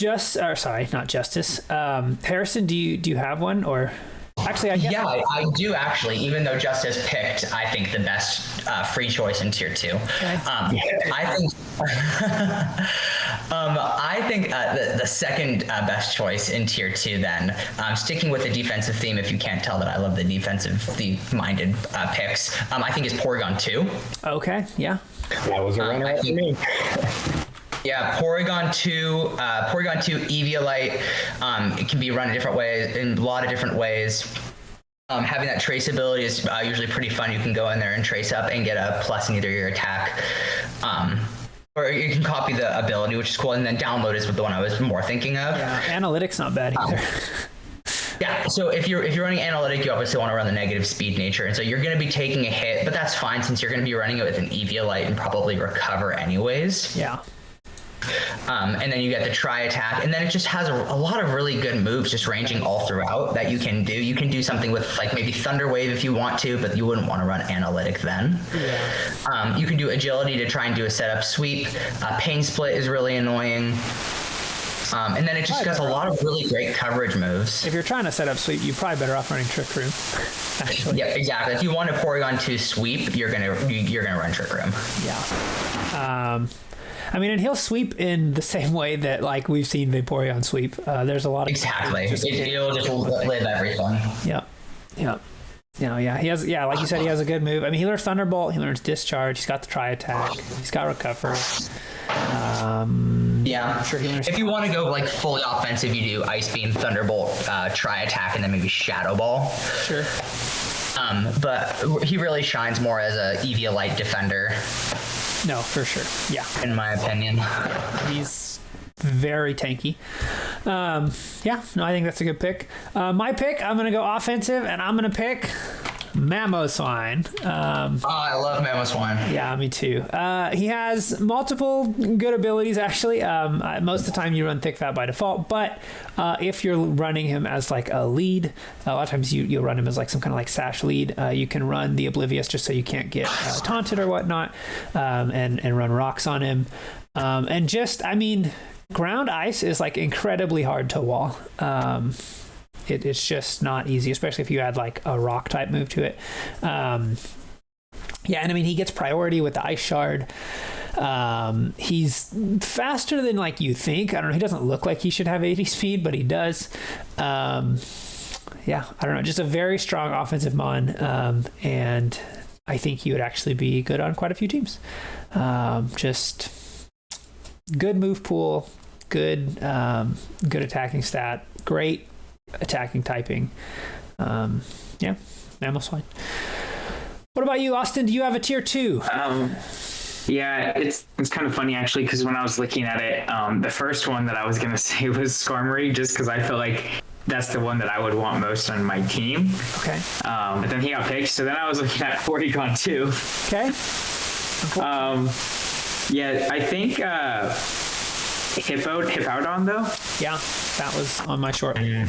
S1: Justice. Harrison, do you have one, or actually?
S3: I do actually. Even though Justice picked, I think the best free choice in tier 2.
S1: Okay.
S3: I think the second best choice in tier 2. Then sticking with the defensive theme. If you can't tell that I love the defensive-minded picks, I think is Porygon 2.
S1: Okay. Yeah.
S2: That was a runner for me.
S3: Yeah, Porygon 2, Eviolite. It can be run in a lot of different ways. Having that traceability is usually pretty fun. You can go in there and trace up and get a plus in either your attack. Or you can copy the ability, which is cool, and then download is the one I was more thinking of.
S1: Yeah, analytics not bad either.
S3: Yeah, so if you're running analytic, you obviously want to run the negative speed nature, and so you're going to be taking a hit, but that's fine since you're going to be running it with an Eviolite and probably recover anyways.
S1: Yeah.
S3: And then you get the Tri Attack, and then it just has a lot of really good moves just ranging all throughout that you can do. You can do something with maybe Thunder Wave if you want to, but you wouldn't want to run Analytic then. Yeah. You can do Agility to try and do a setup sweep. Pain Split is really annoying. And then it just has a lot of really great coverage moves.
S1: If you're trying to set up sweep, you're probably better off running Trick Room. Actually.
S3: Yeah, exactly. If you want a Porygon 2 sweep, you're gonna run Trick Room.
S1: Yeah. And he'll sweep in the same way that we've seen Vaporeon sweep. There's a lot of
S3: exactly. It'll just live everything.
S1: Yeah. He has, like you said, he has a good move. I mean, he learns Thunderbolt, he learns Discharge, he's got the Tri-Attack, he's got Recover.
S3: I'm
S1: sure he learns.
S3: If you want to go like fully offensive, you do Ice Beam, Thunderbolt, Tri-Attack, and then maybe Shadow Ball.
S1: Sure.
S3: But he really shines more as a Eviolite defender.
S1: No, for sure. Yeah.
S3: In my opinion.
S1: He's very tanky. I think that's a good pick. My pick, I'm going to go offensive, and I'm going to pick Mamoswine.
S3: I love Mamoswine.
S1: Yeah, me too. He has multiple good abilities, actually. Most of the time you run Thick Fat by default, but if you're running him as like a lead, a lot of times you'll run him as like some kind of like sash lead. You can run the Oblivious just so you can't get taunted or whatnot, and run rocks on him. Ground Ice is like incredibly hard to wall. It's just not easy, especially if you add like a rock type move to it. He gets priority with the Ice Shard. He's faster than like you think. I don't know. He doesn't look like he should have 80 speed, but he does. I don't know. Just a very strong offensive mon. And I think he would actually be good on quite a few teams. Just good move pool, good attacking stat, great attacking typing. Mamoswine. What about you, Austin? Do you have a tier 2?
S4: It's kind of funny actually, because when I was looking at it, the first one that I was gonna say was Skarmory, just because I felt like that's the one that I would want most on my team.
S1: Okay.
S4: But then he got picked, so then I was looking at Porygon 2.
S1: Okay.
S4: I think Hippowdon though.
S1: Yeah, that was on my short.
S4: I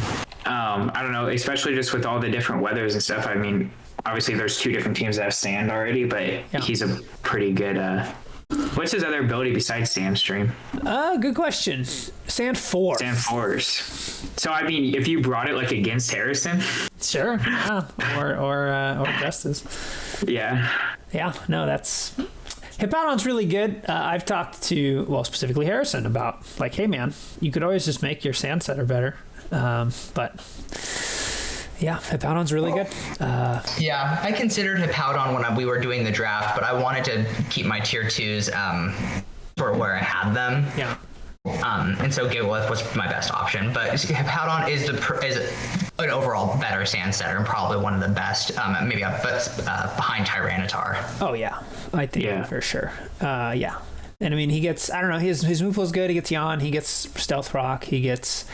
S4: don't know, especially just with all the different weathers and stuff. I mean, obviously there's 2 different teams that have sand already, but he's a pretty good what's his other ability besides Sandstream?
S1: Good question. Sand 4.
S4: Sand 4s. So I mean, if you brought it like against Harrison,
S1: sure. Yeah. Or Justice.
S4: Yeah,
S1: no, that's Hippowdon's really good. I've talked to, specifically Harrison about like, hey man, you could always just make your sand setter better. But Hippowdon's really good.
S3: I considered Hippowdon when we were doing the draft, but I wanted to keep my tier 2s sort of where I had them.
S1: Yeah.
S3: And so Gigalith was my best option, but Hippowdon is an overall better sand setter and probably one of the best, behind Tyranitar.
S1: Oh yeah, I think for sure. And I mean, he gets, I don't know, his move pool is good. He gets Yawn, he gets Stealth Rock, he gets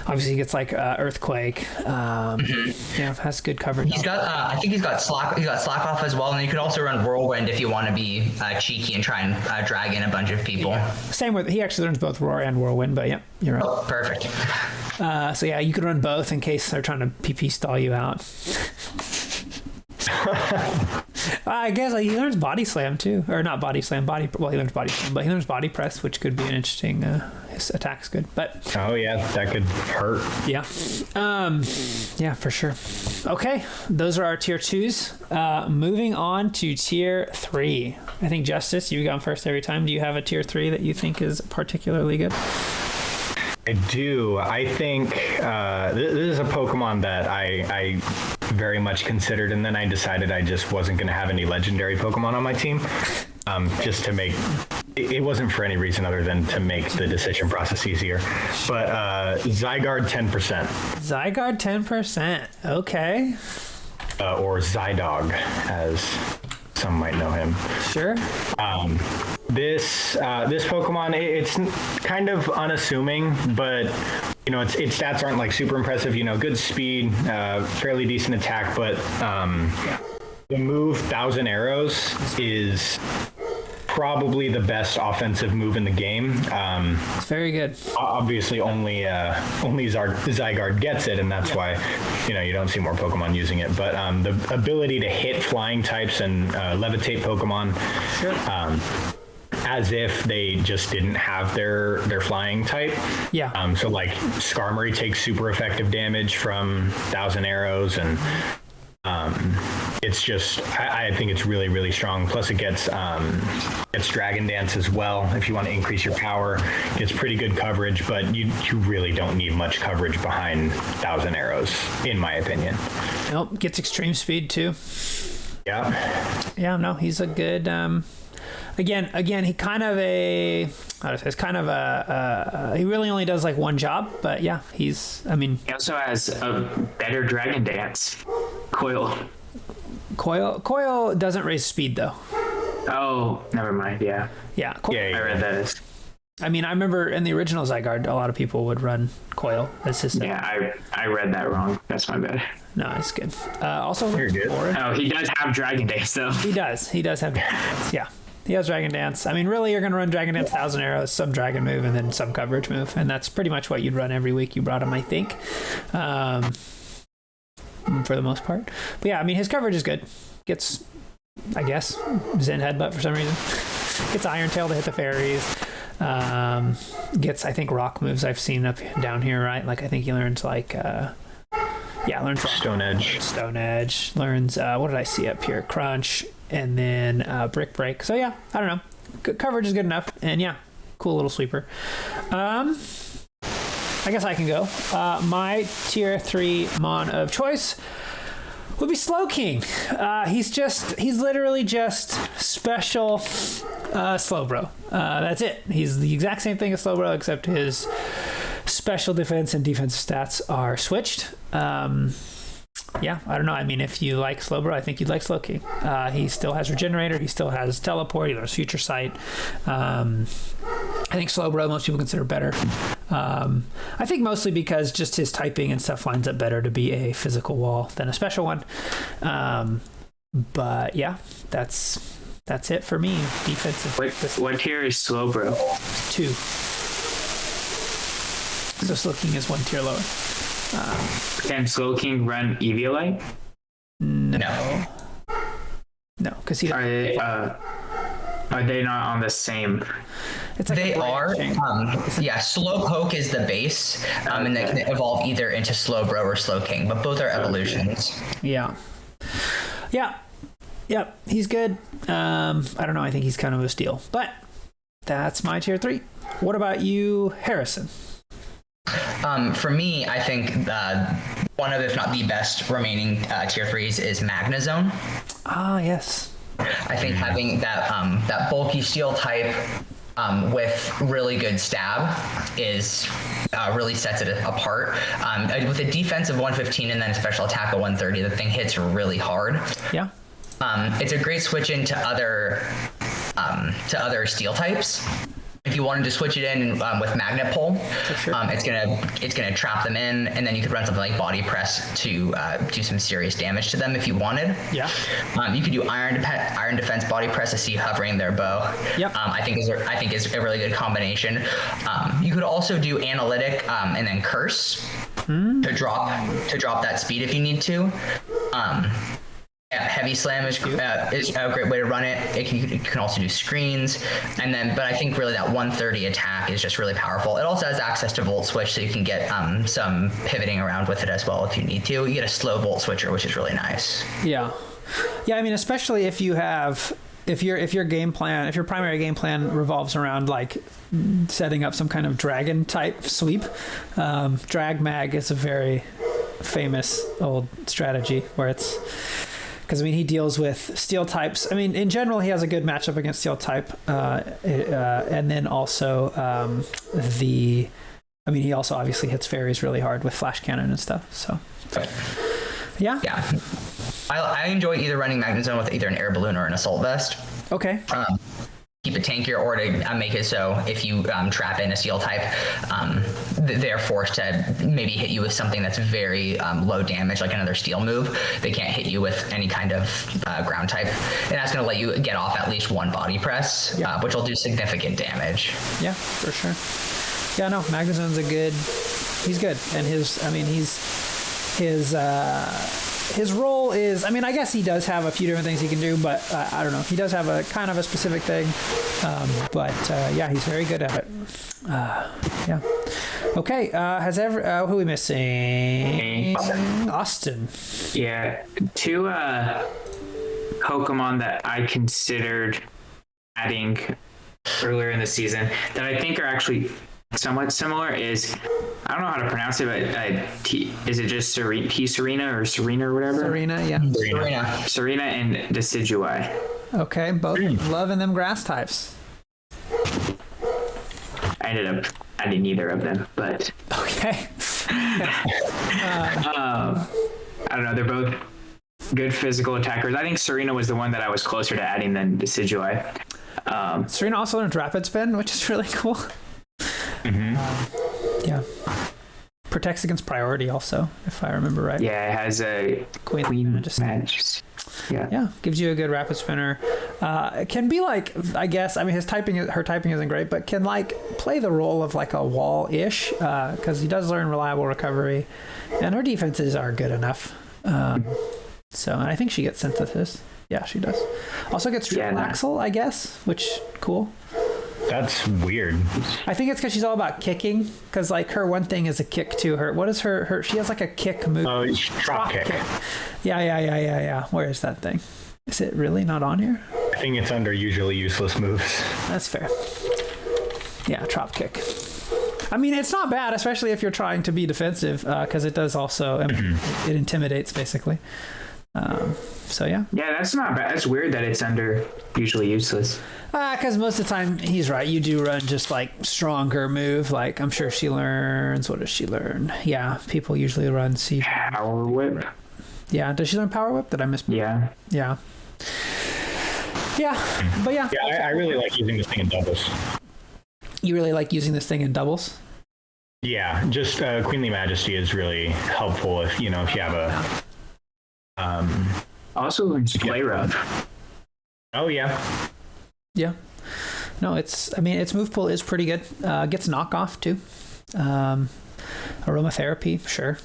S1: like Earthquake. Has good coverage.
S3: He's got, I think he's got Slack Off as well, and you could also run Whirlwind if you want to be cheeky and try and drag in a bunch of people.
S1: Yeah. Same with, he actually learns both Roar and Whirlwind, but you're right.
S3: Oh, perfect.
S1: You could run both in case they're trying to PP stall you out. I guess he learns Body Slam too, or not Body Slam. He learns Body Slam, but he learns Body Press, which could be an interesting. His attack's good, but
S2: that could hurt.
S1: Yeah, for sure. Okay, those are our tier 2s. Moving on to tier 3. I think Justice, you've gone first every time. Do you have a tier 3 that you think is particularly good?
S2: I do. I think this is a Pokemon that I very much considered, and then I decided I just wasn't going to have any legendary Pokemon on my team. Just to make it wasn't for any reason other than to make the decision process easier. But Zygarde 10%.
S1: Zygarde 10%. Okay.
S2: Or Zydog, as some might know him.
S1: Sure.
S2: This Pokemon, it's kind of unassuming, but its stats aren't like super impressive. Good speed, fairly decent attack, but the move 1,000 Arrows is probably the best offensive move in the game.
S1: It's very good.
S2: Obviously, only Zygarde gets it, and that's why you don't see more Pokemon using it. But the ability to hit flying types and levitate Pokemon.
S1: Sure.
S2: As if they just didn't have their flying type.
S1: Yeah.
S2: So like Skarmory takes super effective damage from 1,000 Arrows, and It's just, I think it's really, really strong. Plus, it gets Dragon Dance as well. If you want to increase your power, it's pretty good coverage, but you really don't need much coverage behind 1,000 Arrows, in my opinion.
S1: Nope, gets extreme speed too.
S2: Yeah.
S1: Yeah, no, he's a good. Again, he kind of he really only does like one job, but yeah,
S4: he also has a better Dragon Dance.
S1: Coil doesn't raise speed though.
S4: Oh, never mind. Yeah.
S1: Yeah.
S4: I read that.
S1: I remember in the original Zygarde, a lot of people would run Coil as his.
S4: Yeah, I read that wrong. That's my bad.
S1: No, it's good. Also,
S2: you're good.
S4: Oh, he does have Dragon Dance though.
S1: He does have Dragon Dance. Yeah. He has Dragon Dance. Really, you're going to run Dragon Dance, 1,000 Arrows, some Dragon move, and then some coverage move. And that's pretty much what you'd run every week you brought him, I think, for the most part. But yeah, his coverage is good. Gets, I guess, Zen Headbutt for some reason. Gets Iron Tail to hit the fairies. Gets, I think, rock moves I've seen up down here, right? Like, I think he learns, learns rock.
S2: Stone
S1: Edge. Learns, what did I see up here? Crunch. And then Brick Break. So yeah, I don't know. Good coverage is good enough. And yeah, cool little sweeper. I guess I can go. My tier 3 Mon of choice would be Slowking. He's literally just special Slowbro. That's it. He's the exact same thing as Slowbro, except his special defense and defensive stats are switched. Yeah, I don't know. If you like Slowbro, I think you'd like Slowking. He still has Regenerator. He still has Teleport. He learns Future Sight. I think Slowbro, most people consider better. I think mostly because just his typing and stuff lines up better to be a physical wall than a special one. But yeah, that's it for me. Defensive.
S4: What tier is Slowbro?
S1: 2. So Slowking is 1 tier lower.
S4: Can Slowking run Eviolite?
S1: No, because he.
S4: Are they not on the same?
S1: It's like
S3: they are. Slowpoke is the base, and they can evolve either into Slowbro or Slowking, but both are evolutions.
S1: Yeah. He's good. I don't know. I think he's kind of a steal, but that's my tier 3. What about you, Harrison?
S3: For me, I think one of, if not the best remaining tier 3s is Magnezone.
S1: Ah, yes.
S3: I think having that bulky steel type with really good stab is really sets it apart. With a defense of 115 and then a special attack of 130, the thing hits really hard.
S1: Yeah.
S3: It's a great switch into other steel types. If you wanted to switch it in with Magnet Pull, sure. It's gonna trap them in, and then you could run something like Body Press to do some serious damage to them if you wanted.
S1: Yeah.
S3: You could do Iron Defense Body Press to see hovering their bow.
S1: Yep.
S3: I think is a really good combination. You could also do Analytic and then Curse to drop that speed if you need to. Heavy Slam is a great way to run it. You can also do screens, but I think really that 130 attack is just really powerful. It also has access to Volt Switch, so you can get some pivoting around with it as well if you need to. You get a slow Volt Switcher, which is really nice.
S1: Yeah. Especially if you have if your primary game plan revolves around like setting up some kind of dragon type sweep. Drag Mag is a very famous old strategy where it's. Because, he deals with steel types. In general, he has a good matchup against steel type. And then also he also obviously hits fairies really hard with Flash Cannon and stuff. So, yeah.
S3: Yeah. I enjoy either running Magnezone with either an Air Balloon or an Assault Vest.
S1: Okay.
S3: Keep it tankier, or to make it so if you trap in a steel type, they're forced to maybe hit you with something that's very low damage, like another steel move. They can't hit you with any kind of ground type, and that's going to let you get off at least one Body Press, which will do significant damage. Yeah,
S1: for sure. Yeah, no, Magnezone's he's good, and his role is, I guess he does have a few different things he can do, but I don't know. He does have a kind of a specific thing, but he's very good at it. Yeah. Okay, who are we missing? Austin.
S4: Yeah, two Pokemon that I considered adding earlier in the season that I think are actually somewhat similar is, I don't know how to pronounce it, but is it just Serena or whatever?
S1: Serena, yeah.
S4: Serena and Decidueye.
S1: Okay, both loving them grass types.
S4: I ended up adding neither of them, but
S1: okay.
S4: I don't know. They're both good physical attackers. I think Serena was the one that I was closer to adding than Decidueye.
S1: Serena also learned Rapid Spin, which is really cool. Yeah. Protects against priority also, if I remember right.
S4: Yeah, it has a Queen Majesty.
S1: Yeah, gives you a good Rapid Spinner. It can be like, I guess, I mean, her typing isn't great, but can like play the role of like a wall-ish, because he does learn reliable recovery, and her defenses are good enough. So, and I think she gets Synthesis. Yeah, she does. Also gets Triple Axle, I guess, which, cool.
S2: That's weird.
S1: I think it's because she's all about kicking, because like her one thing is a kick to her. What is her she has like a kick move.
S2: Oh, drop kick.
S1: Yeah. Where is that thing? Is it really not on here?
S2: I think it's under usually useless moves.
S1: That's fair. Yeah, drop kick. I mean, it's not bad, especially if you're trying to be defensive, because it does also, it intimidates basically. So yeah.
S4: Yeah, that's not bad. That's weird that it's under usually useless.
S1: Because most of the time, he's right. You do run just like stronger move. Like I'm sure she learns. What does she learn? Yeah, people usually run C.
S4: Power Whip.
S1: Yeah, does she learn Power Whip? Did I miss?
S4: Yeah.
S1: Yeah. But yeah.
S2: Yeah, I really like using this thing in doubles.
S1: You really like using this thing in doubles?
S2: Yeah, just Queenly Majesty is really helpful if you have a.
S4: Also learns Play Rough.
S2: Oh yeah.
S1: Yeah. No, its move pool is pretty good. Gets knockoff too. Aromatherapy, sure.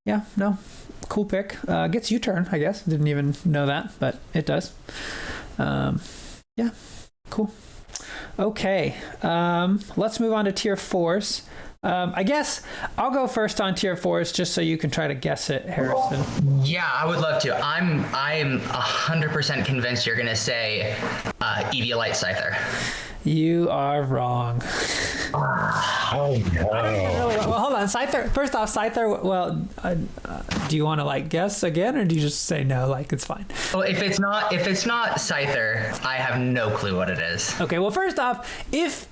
S1: Yeah, no. Cool pick. Gets U-turn, I guess. Didn't even know that, but it does. Yeah, cool. Okay, let's move on to tier 4s. I guess I'll go first on tier 4s just so you can try to guess it, Harrison.
S3: Yeah, I would love to. I'm 100% convinced you're gonna say Eviolite Scyther.
S1: You are wrong.
S2: Oh no.
S1: Well, hold on. Scyther. First off, Scyther. Well, do you want to like guess again, or do you just say no? Like it's fine.
S3: Well, if it's not Scyther, I have no clue what it is.
S1: Okay. Well, first off, if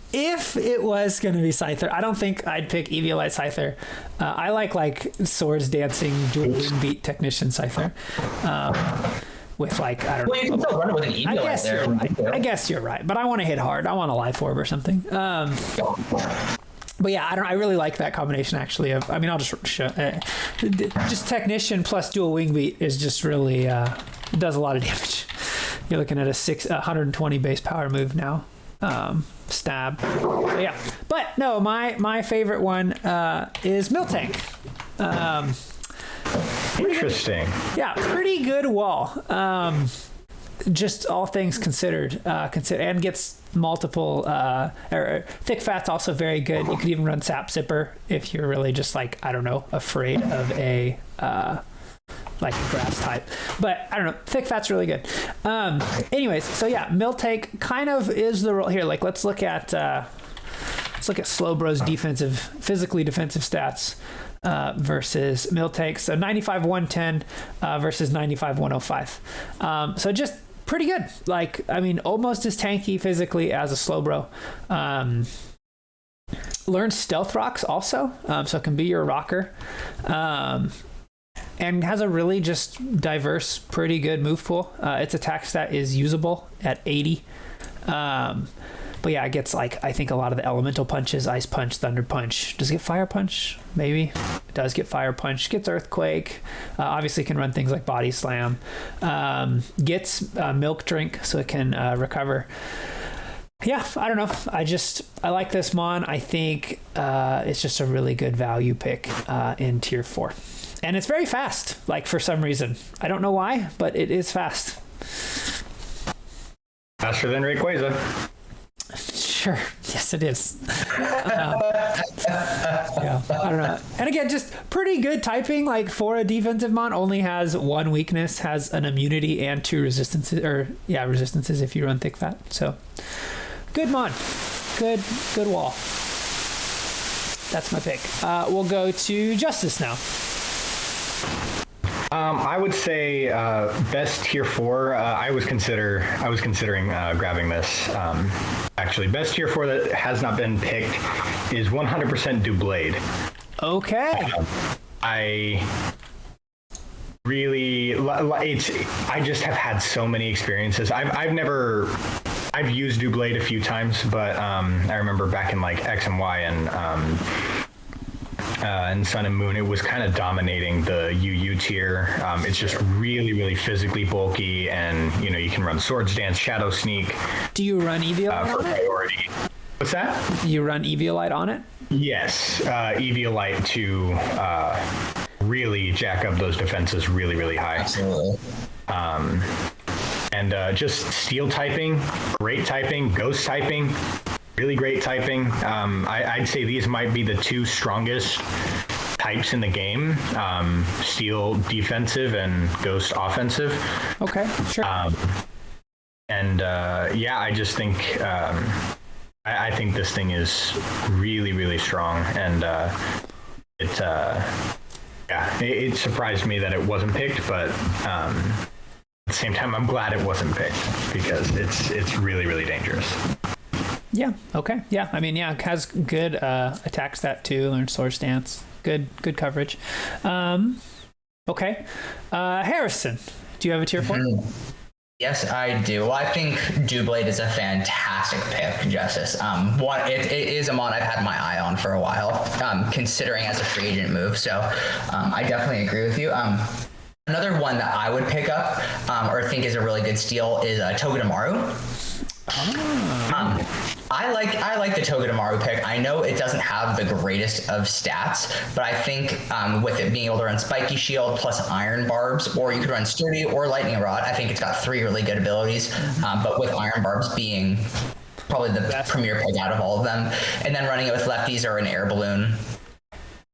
S1: it was going to be Scyther, I don't think I'd pick Eviolite Scyther. I like swords dancing dual wing beat technician Scyther. With like, I don't know.
S3: Well, you can still run it with an Eviolite there.
S1: Right. I guess you're right, but I want to hit hard. I want a life orb or something. But yeah, I really like that combination actually. I'll just show. Just technician plus dual wing beat is just really it does a lot of damage. You're looking at a 120 base power move now. Stab. So yeah, but no, my favorite one is Miltank.
S2: Interesting.
S1: Yeah, pretty good wall. Just all things considered, and gets multiple. Thick Fat's also very good. You could even run Sap Zipper if you're really just like, I don't know, afraid of a like a grass type. But I don't know, Thick Fat's really good. Anyways, so yeah, Miltank kind of is the role here. Like let's look at Slowbro's physically defensive stats. Versus Miltank. So 95 110 versus 95 105. So just pretty good. Like, I mean, almost as tanky physically as a Slowbro. Learns Stealth Rocks also, so it can be your rocker. And has a really just diverse, pretty good move pool. Its attack stat is usable at 80. But yeah, it gets like, I think a lot of the elemental punches, Ice Punch, Thunder Punch. Does it get Fire Punch? Maybe. It does get Fire Punch. Gets Earthquake. Obviously can run things like Body Slam. Gets Milk Drink, so it can recover. Yeah, I don't know. I like this Mon. I think it's just a really good value pick in tier 4. And it's very fast, like for some reason. I don't know why, but it is fast.
S2: Faster than Rayquaza.
S1: Sure. Yes, it is. I don't know. And again, just pretty good typing. Like for a defensive mon, only has one weakness, has an immunity and 2 resistances, resistances if you run thick fat. So good mon, good wall. That's my pick. We'll go to Justice now.
S2: I would say best tier 4. I was considering grabbing this. Actually, best tier 4 that has not been picked is 100% Doublade.
S1: Okay.
S2: I really, I just have had so many experiences. I've used Doublade a few times, but I remember back in like X and Y and Sun and Moon, it was kind of dominating the UU tier. It's just really, really physically bulky, and you can run Swords Dance, Shadow Sneak.
S1: Do you run Eviolite
S2: for
S1: on it?
S2: priority. What's that?
S1: You run Eviolite on it?
S2: Yes, Eviolite to really jack up those defenses really, really high.
S3: Absolutely.
S2: And just steel typing, great typing, ghost typing, really great typing. I'd say these might be the 2 strongest types in the game, steel defensive and ghost offensive.
S1: Okay, sure.
S2: I just think I think this thing is really, really strong, and it surprised me that it wasn't picked, but at the same time, I'm glad it wasn't picked because it's really, really dangerous.
S1: Yeah. Okay. Yeah. I mean, it has good attack stat too. Learn sword stance. Good coverage. Okay. Harrison, do you have a tier 4?
S3: Yes, I do. Well, I think Doublade is a fantastic pick, Justice. It is a mon I've had my eye on for a while, considering as a free agent move. So I definitely agree with you. Another one that I would pick up or think is a really good steal is Togedemaru. I like the Togedemaru pick. I know it doesn't have the greatest of stats, but I think with it being able to run Spiky Shield plus Iron Barbs, or you could run Sturdy or Lightning Rod, I think it's got 3 really good abilities. But with Iron Barbs being probably the premier pick out of all of them, and then running it with lefties or an air balloon.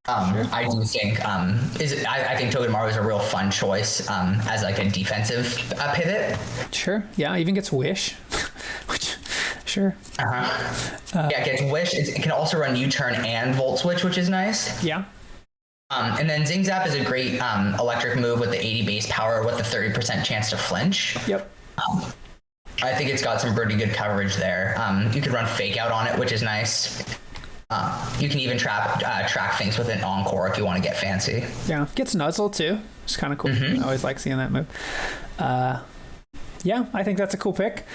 S3: I do think I think Togedemaru is a real fun choice as like a defensive pivot.
S1: Sure. Yeah. Even gets Wish. Which, sure.
S3: It gets Wish. It can also run U-turn and Volt Switch, which is nice.
S1: Yeah.
S3: And then Zing Zap is a great electric move with the 80 base power with the 30% chance to flinch.
S1: Yep.
S3: I think it's got some pretty good coverage there. You could run Fake Out on it, which is nice. You can even track things with an Encore if you want to get fancy.
S1: Yeah, gets Nuzzle too. It's kind of cool. I always like seeing that move. Yeah, I think that's a cool pick.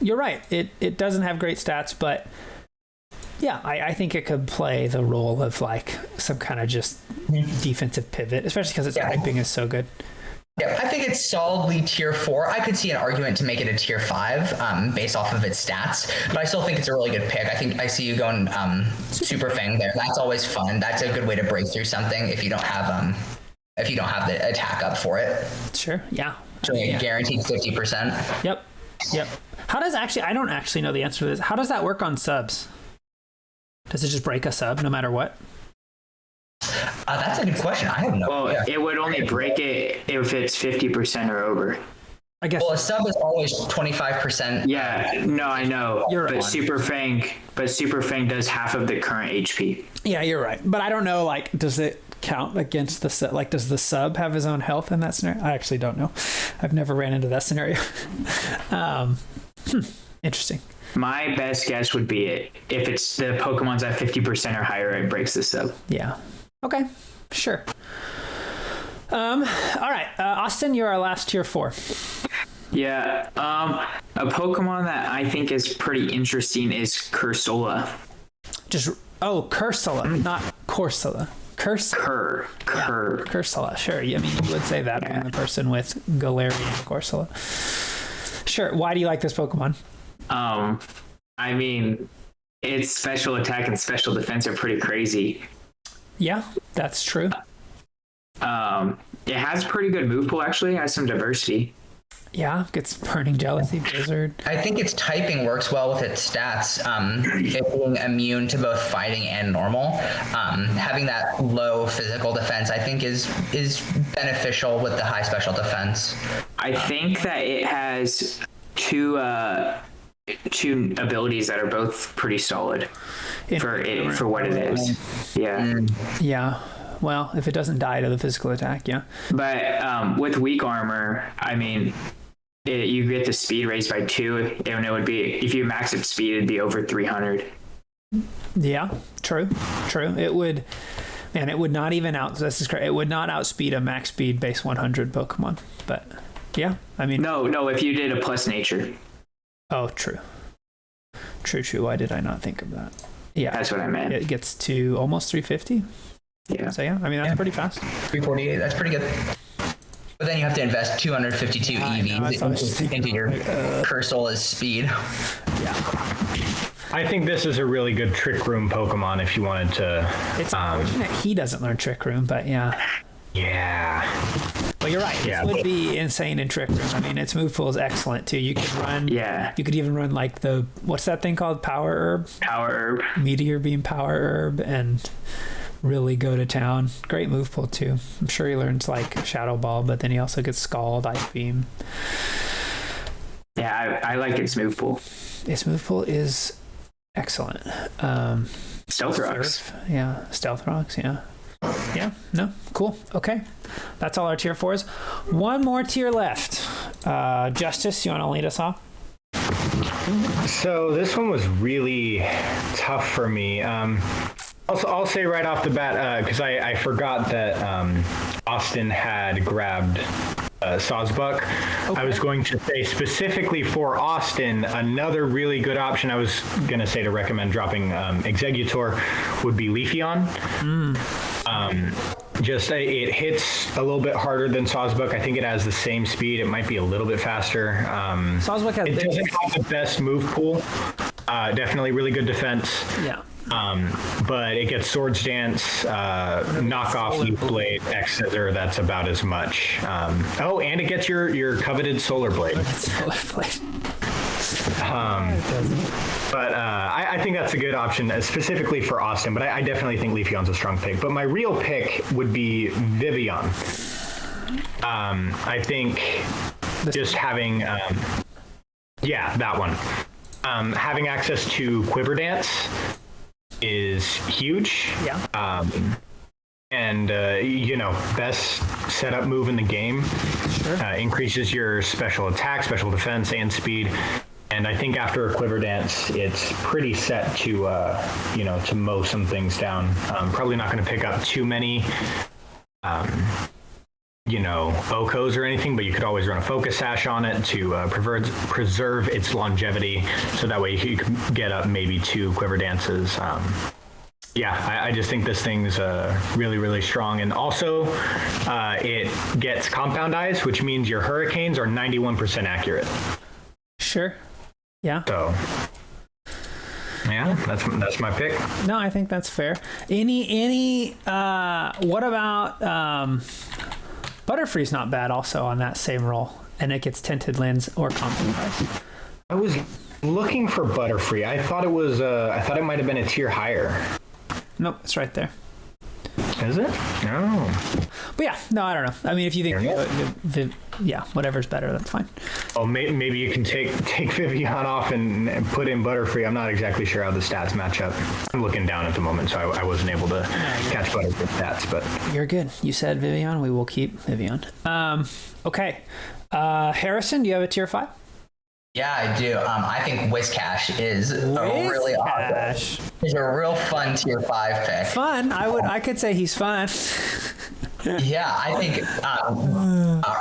S1: You're right. It doesn't have great stats, but yeah, I think it could play the role of like some kind of just defensive pivot, especially because its typing is so good.
S3: Yeah, I think it's solidly tier 4. I could see an argument to make it a tier 5 based off of its stats, but I still think it's a really good pick. I think I see you going Super Fang there. That's always fun. That's a good way to break through something if you don't have the attack up for it.
S1: Sure. Yeah.
S3: So guaranteed 50%.
S1: Yep. How does I don't actually know the answer to this. How does that work on subs? Does it just break a sub no matter what?
S3: That's a good question. I have no idea.
S4: It would only break it if it's 50% or over.
S1: I guess.
S3: Well, a sub is always 25%.
S4: Yeah, no, I know.
S1: But
S4: Super Fang does half of the current HP.
S1: Yeah, you're right. But I don't know, like, does it count against the sub? Like, does the sub have his own health in that scenario? I actually don't know. I've never ran into that scenario. Interesting.
S4: My best guess would be if it's the Pokemon's at 50% or higher, it breaks the sub.
S1: Yeah. Okay. Sure. All right. Austin, you're our last tier 4.
S4: Yeah. A Pokemon that I think is pretty interesting is Cursola.
S1: Cursola, not Corsola. Cursola. Sure. I mean, you would say that being the person with Galarian Corsola. Sure. Why do you like this Pokemon?
S4: I mean, its special attack and special defense are pretty crazy.
S1: Yeah, that's true.
S4: It has pretty good move pool, actually. It has some diversity.
S1: Yeah, gets Burning Jealousy, Blizzard.
S3: I think its typing works well with its stats. It being immune to both fighting and normal. Having that low physical defense, I think, is beneficial with the high special defense.
S4: I think that it has two abilities that are both pretty solid for what it is. Yeah.
S1: Yeah. Well, if it doesn't die to the physical attack, yeah.
S4: But with weak armor, I mean, you get the speed raised by 2, and it would be, if you max its speed, it'd be over 300.
S1: Yeah, true. It would, man, it would not even this is correct. It would not outspeed a max speed base 100 Pokemon. But yeah, I mean.
S4: No, if you did a plus nature.
S1: Oh, true. Why did I not think of that? Yeah.
S4: That's what I meant.
S1: It gets to almost 350.
S4: Yeah.
S1: So yeah, I mean, that's pretty fast.
S3: 348, that's pretty good. But then you have to invest 252 EVs into your Cursor as speed.
S1: Yeah.
S2: I think this is a really good Trick Room Pokemon if you wanted to.
S1: It's unfortunate he doesn't learn Trick Room, but yeah.
S2: Yeah.
S1: Well, you're right.
S2: Yeah.
S1: It would be insane in Trick Room. I mean, its move pool is excellent too. You could run.
S4: Yeah.
S1: You could even run like what's that thing called? Power Herb. Meteor Beam Power Herb and really go to town. Great move pool too. I'm sure he learns like Shadow Ball, but then he also gets Scald, Ice Beam.
S4: Yeah, I like its move pool.
S1: Its move pool is excellent.
S4: Stealth Rocks.
S1: Yeah, Stealth Rocks, yeah. Yeah, no, cool. Okay. That's all our tier 4s. One more tier left. Justice, you want to lead us off?
S2: So this one was really tough for me. I'll say right off the bat, because I forgot that Austin had grabbed Sawsbuck. Okay. I was going to say specifically for Austin, another really good option I was going to say to recommend dropping Executor would be Leafeon. It hits a little bit harder than Sawsbuck. I think it has the same speed. It might be a little bit faster.
S1: Sawsbuck has
S2: it doesn't have the best move pool. Definitely really good defense.
S1: Yeah.
S2: But it gets Swords Dance, knockoff Leaf Blade, X Scissor. That's about as much. And it gets your coveted Solar Blade. I think that's a good option, specifically for Austin. But I definitely think Leafeon's a strong pick. But my real pick would be Vivian. I think just having, that one. Having access to Quiver Dance is huge.
S1: Yeah.
S2: Best setup move in the game.
S1: Sure.
S2: Increases your special attack, special defense, and speed. And I think after a Quiver Dance, it's pretty set to mow some things down. Probably not going to pick up too many, Okos or anything, but you could always run a Focus Sash on it to preserve its longevity. So that way you can get up maybe 2 Quiver Dances. I just think this thing's really, really strong. And also, it gets Compound Eyes, which means your Hurricanes are 91% accurate.
S1: Sure. Yeah.
S2: So, that's my pick.
S1: No, I think that's fair. What about Butterfree's not bad also on that same roll, and it gets Tinted Lens or Compound Eyes.
S2: I was looking for Butterfree. I thought it was. I thought it might have been a tier higher.
S1: Nope, it's right there.
S2: Is it? No.
S1: But yeah, no, I don't know. I mean, if you think, whatever's better, that's fine.
S2: Oh, maybe you can take Vivian off and put in Butterfree. I'm not exactly sure how the stats match up. I'm looking down at the moment, so I wasn't able to catch Butterfree stats. But
S1: you're good. You said Vivian. We will keep Vivian. Okay. Harrison, do you have a tier 5?
S3: Yeah, I do. I think Whiscash is a really awesome. He's a real fun tier 5 pick.
S1: Fun? I could say he's fun.
S3: Yeah, I think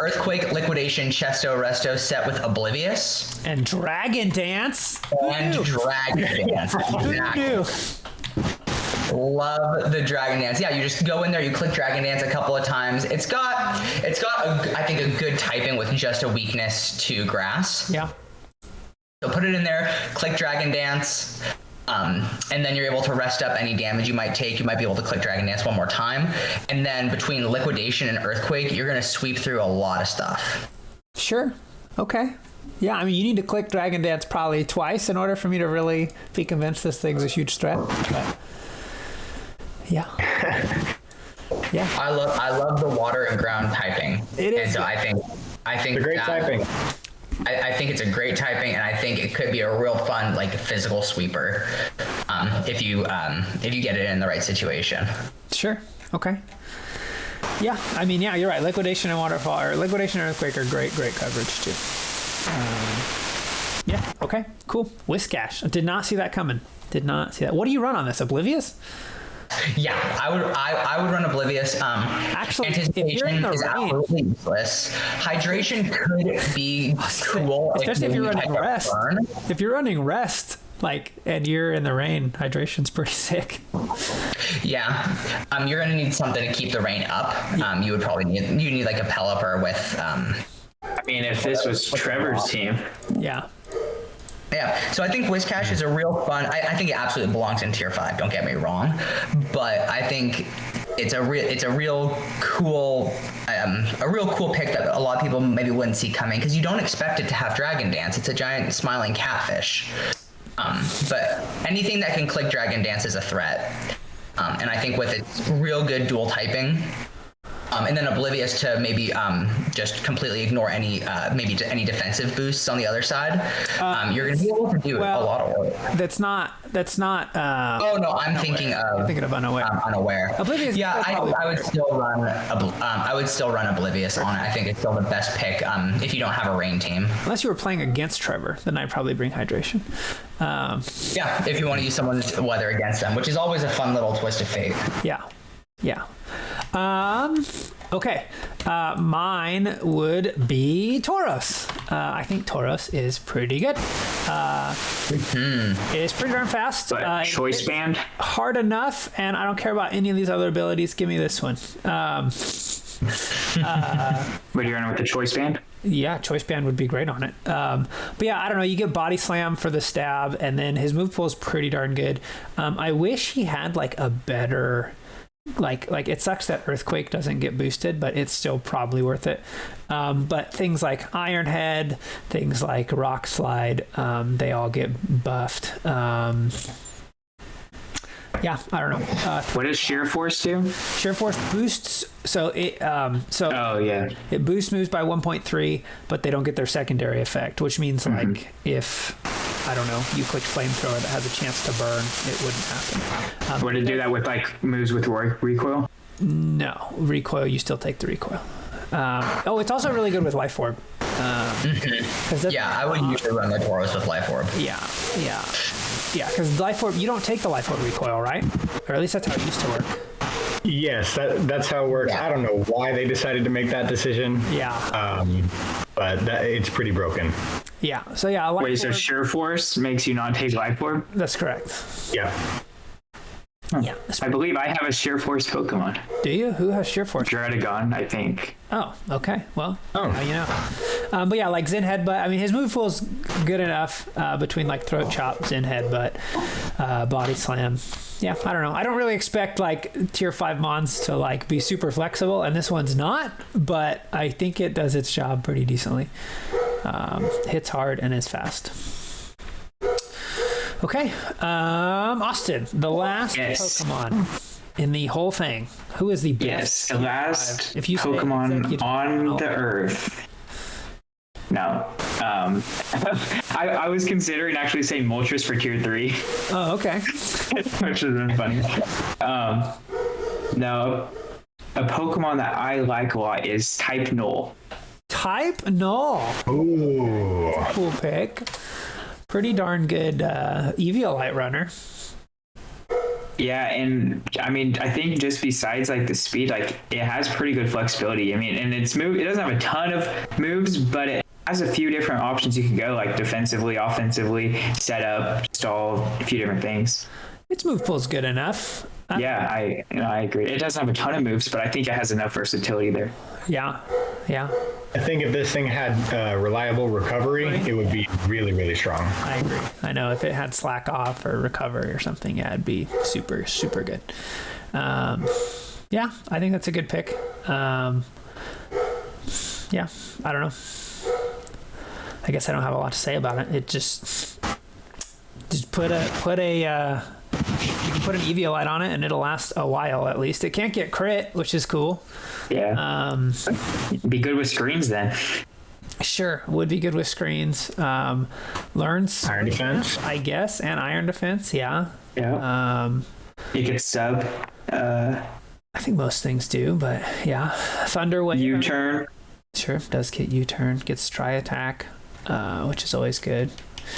S3: Earthquake, Liquidation, Chesto, Resto set with Oblivious.
S1: And Dragon Dance.
S3: Dragon Dance. Exactly. Love the Dragon Dance. Yeah, you just go in there, you click Dragon Dance a couple of times. It's got I think a good typing with just a weakness to Grass.
S1: Yeah.
S3: So put it in there, click Dragon Dance, and then you're able to rest up any damage you might take. You might be able to click Dragon Dance one more time. And then between Liquidation and Earthquake, you're going to sweep through a lot of stuff.
S1: Sure. Okay. Yeah, I mean, you need to click Dragon Dance probably twice in order for me to really be convinced this thing's a huge threat. But yeah. Yeah.
S3: I love the water and ground typing.
S1: It is.
S3: And so I think
S2: It's a great typing.
S3: I think it's a great typing, and I think it could be a real fun like physical sweeper if you get it in the right situation.
S1: Sure. Okay. Yeah, I mean, yeah, you're right. Liquidation and waterfall, or liquidation and earthquake are great coverage too. Yeah. Okay. Cool. Whiskash. I did not see that coming. Did not see that. What do you run on this? Oblivious?
S3: Yeah, I would run Oblivious.
S1: Actually, if you're
S3: anticipation
S1: in the
S3: is
S1: rain,
S3: absolutely useless. Hydration could be cool,
S1: especially if you're running
S3: catch a
S1: rest.
S3: burn.
S1: If you're running rest, like, and you're in the rain, hydration's pretty sick.
S3: Yeah, you're gonna need something to keep the rain up. You would probably need like a Pelipper with.
S4: I mean, if this was Trevor's team.
S1: Yeah.
S3: Yeah, so I think Whiskash is a real fun. I think it absolutely belongs in tier 5. Don't get me wrong, but I think it's a real cool pick that a lot of people maybe wouldn't see coming because you don't expect it to have Dragon Dance. It's a giant smiling catfish, but anything that can click Dragon Dance is a threat, and I think with its real good dual typing. And then Oblivious to maybe just completely ignore any defensive boosts on the other side. You're going to be able to do a lot of work.
S1: That's not.
S3: Oh no, I'm thinking
S1: of Unaware.
S3: Unaware.
S1: Oblivious.
S3: Yeah, I would still run. I would still run Oblivious on it. I think it's still the best pick if you don't have a rain team.
S1: Unless you were playing against Trevor, then I'd probably bring Hydration.
S3: Yeah, if you want to use someone's weather against them, which is always a fun little twist of fate.
S1: Yeah. Okay. Mine would be Tauros. I think Tauros is pretty good. It is pretty darn fast.
S4: But choice band?
S1: Hard enough, and I don't care about any of these other abilities. Give me this one.
S4: What are you running with the choice band?
S1: Yeah, choice band would be great on it. But yeah, I don't know. You get body slam for the stab, and then his move pool is pretty darn good. I wish he had like a better... Like it sucks that Earthquake doesn't get boosted, but it's still probably worth it. But things like Iron Head, things like Rock Slide, they all get buffed. Yeah, I don't know.
S4: What does Sheer Force do?
S1: Sheer Force boosts, so it
S4: oh yeah,
S1: it boosts moves by 1.3, but they don't get their secondary effect, which means like if I don't know, you click Flamethrower that has a chance to burn, it wouldn't happen.
S4: Would it do that with like moves with recoil?
S1: No, recoil. You still take the recoil. It's also really good with Life Orb.
S3: I would usually run the Tauros with Life Orb.
S1: Yeah, because Life Orb, you don't take the Life Orb recoil, right? Or at least that's how it used to work.
S2: Yes, that's how it works. Yeah. I don't know why they decided to make that decision.
S1: Yeah.
S2: But it's pretty broken.
S1: Yeah. So yeah,
S4: Wait, so Sheer Force makes you not take Life Orb?
S1: That's correct.
S2: Yeah.
S1: Yeah.
S4: I believe I have a Sheer Force Pokemon.
S1: Do you? Who has Sheer Force?
S4: Dradagon, I think.
S1: Oh, okay. Well, now you know. But yeah, like Zen Headbutt. I mean, his move pool is good enough between like Throat Chop, Zen Headbutt, Body Slam. Yeah, I don't know. I don't really expect like tier 5 mons to like be super flexible, and this one's not, but I think it does its job pretty decently. Hits hard and is fast. Okay, Austin, the last Pokemon in the whole thing. Who is the best?
S4: Yes, the last
S1: if you
S4: Pokemon on the Earth. No. I was considering actually saying Moltres for tier 3.
S1: Oh, okay.
S4: Which has been funny. No, a Pokemon that I like a lot is Type Null.
S1: Type Null.
S2: Ooh.
S1: Cool pick. Pretty darn good Eviolite runner.
S4: Yeah, and I mean, I think just besides like the speed, like it has pretty good flexibility. I mean, and it doesn't have a ton of moves, but it has a few different options you can go, like defensively, offensively, setup, stall, a few different things.
S1: Its move pool is good enough.
S4: Yeah, I agree. It doesn't have a ton of moves, but I think it has enough versatility there.
S1: Yeah.
S2: I think if this thing had reliable recovery, it would be really, really strong.
S1: I agree. I know if it had slack off or recovery or something, yeah, it'd be super, super good. Yeah, I think that's a good pick. Yeah, I don't know. I guess I don't have a lot to say about it. It just put a you can put an Eviolite on it and it'll last a while at least. It can't get crit, which is cool.
S4: Yeah. Be good with screens then.
S1: Sure, would be good with screens. Learns
S2: Iron defense,
S1: I guess, and iron defense. Yeah.
S4: Yeah. You could sub.
S1: I think most things do, but yeah. Thunder Wave.
S4: U-turn.
S1: Sure, does get U-turn. Gets Tri Attack, which is always good.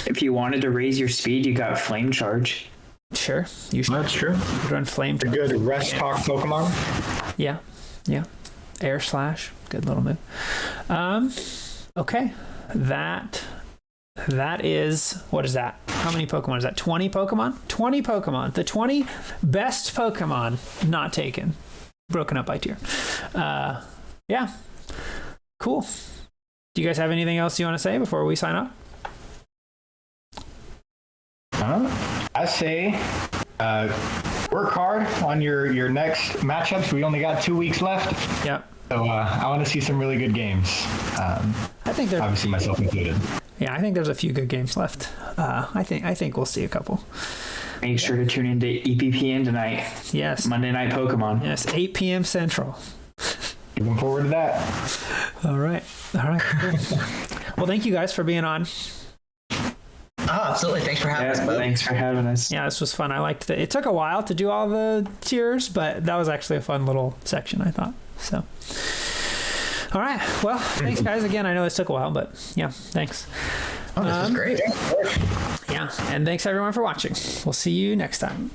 S4: If you wanted to raise your speed, you got Flame Charge.
S1: Sure, you should.
S2: that's true.
S1: You could run Flame.
S2: A good rest talk Pokemon.
S1: Yeah. Air Slash, good little move. Okay, that is, what is that? How many Pokemon is that? 20 Pokemon? 20 Pokemon. The 20 best Pokemon not taken. Broken up by tier. Yeah. Cool. Do you guys have anything else you want to say before we sign off?
S2: I say work hard on your next matchups. We only got 2 weeks left.
S1: Yep.
S2: So I want to see some really good games.
S1: I think there's
S2: obviously myself included.
S1: Yeah, I think there's a few good games left. I think we'll see a couple.
S4: Make sure to tune into EPPN tonight.
S1: Yes.
S4: Monday Night Pokemon.
S1: Yes, 8 p.m. Central.
S2: Looking forward to that.
S1: All right. Cool. Well, thank you guys for being on.
S3: Oh, absolutely. Thanks for having us, Bo.
S4: Thanks for having us.
S1: Yeah, this was fun. I liked it. It took a while to do all the tiers, but that was actually a fun little section, I thought. So, all right. Well, thanks, guys. Again, I know this took a while, but yeah, thanks.
S3: Oh, this was great.
S1: Yeah, and thanks everyone for watching. We'll see you next time.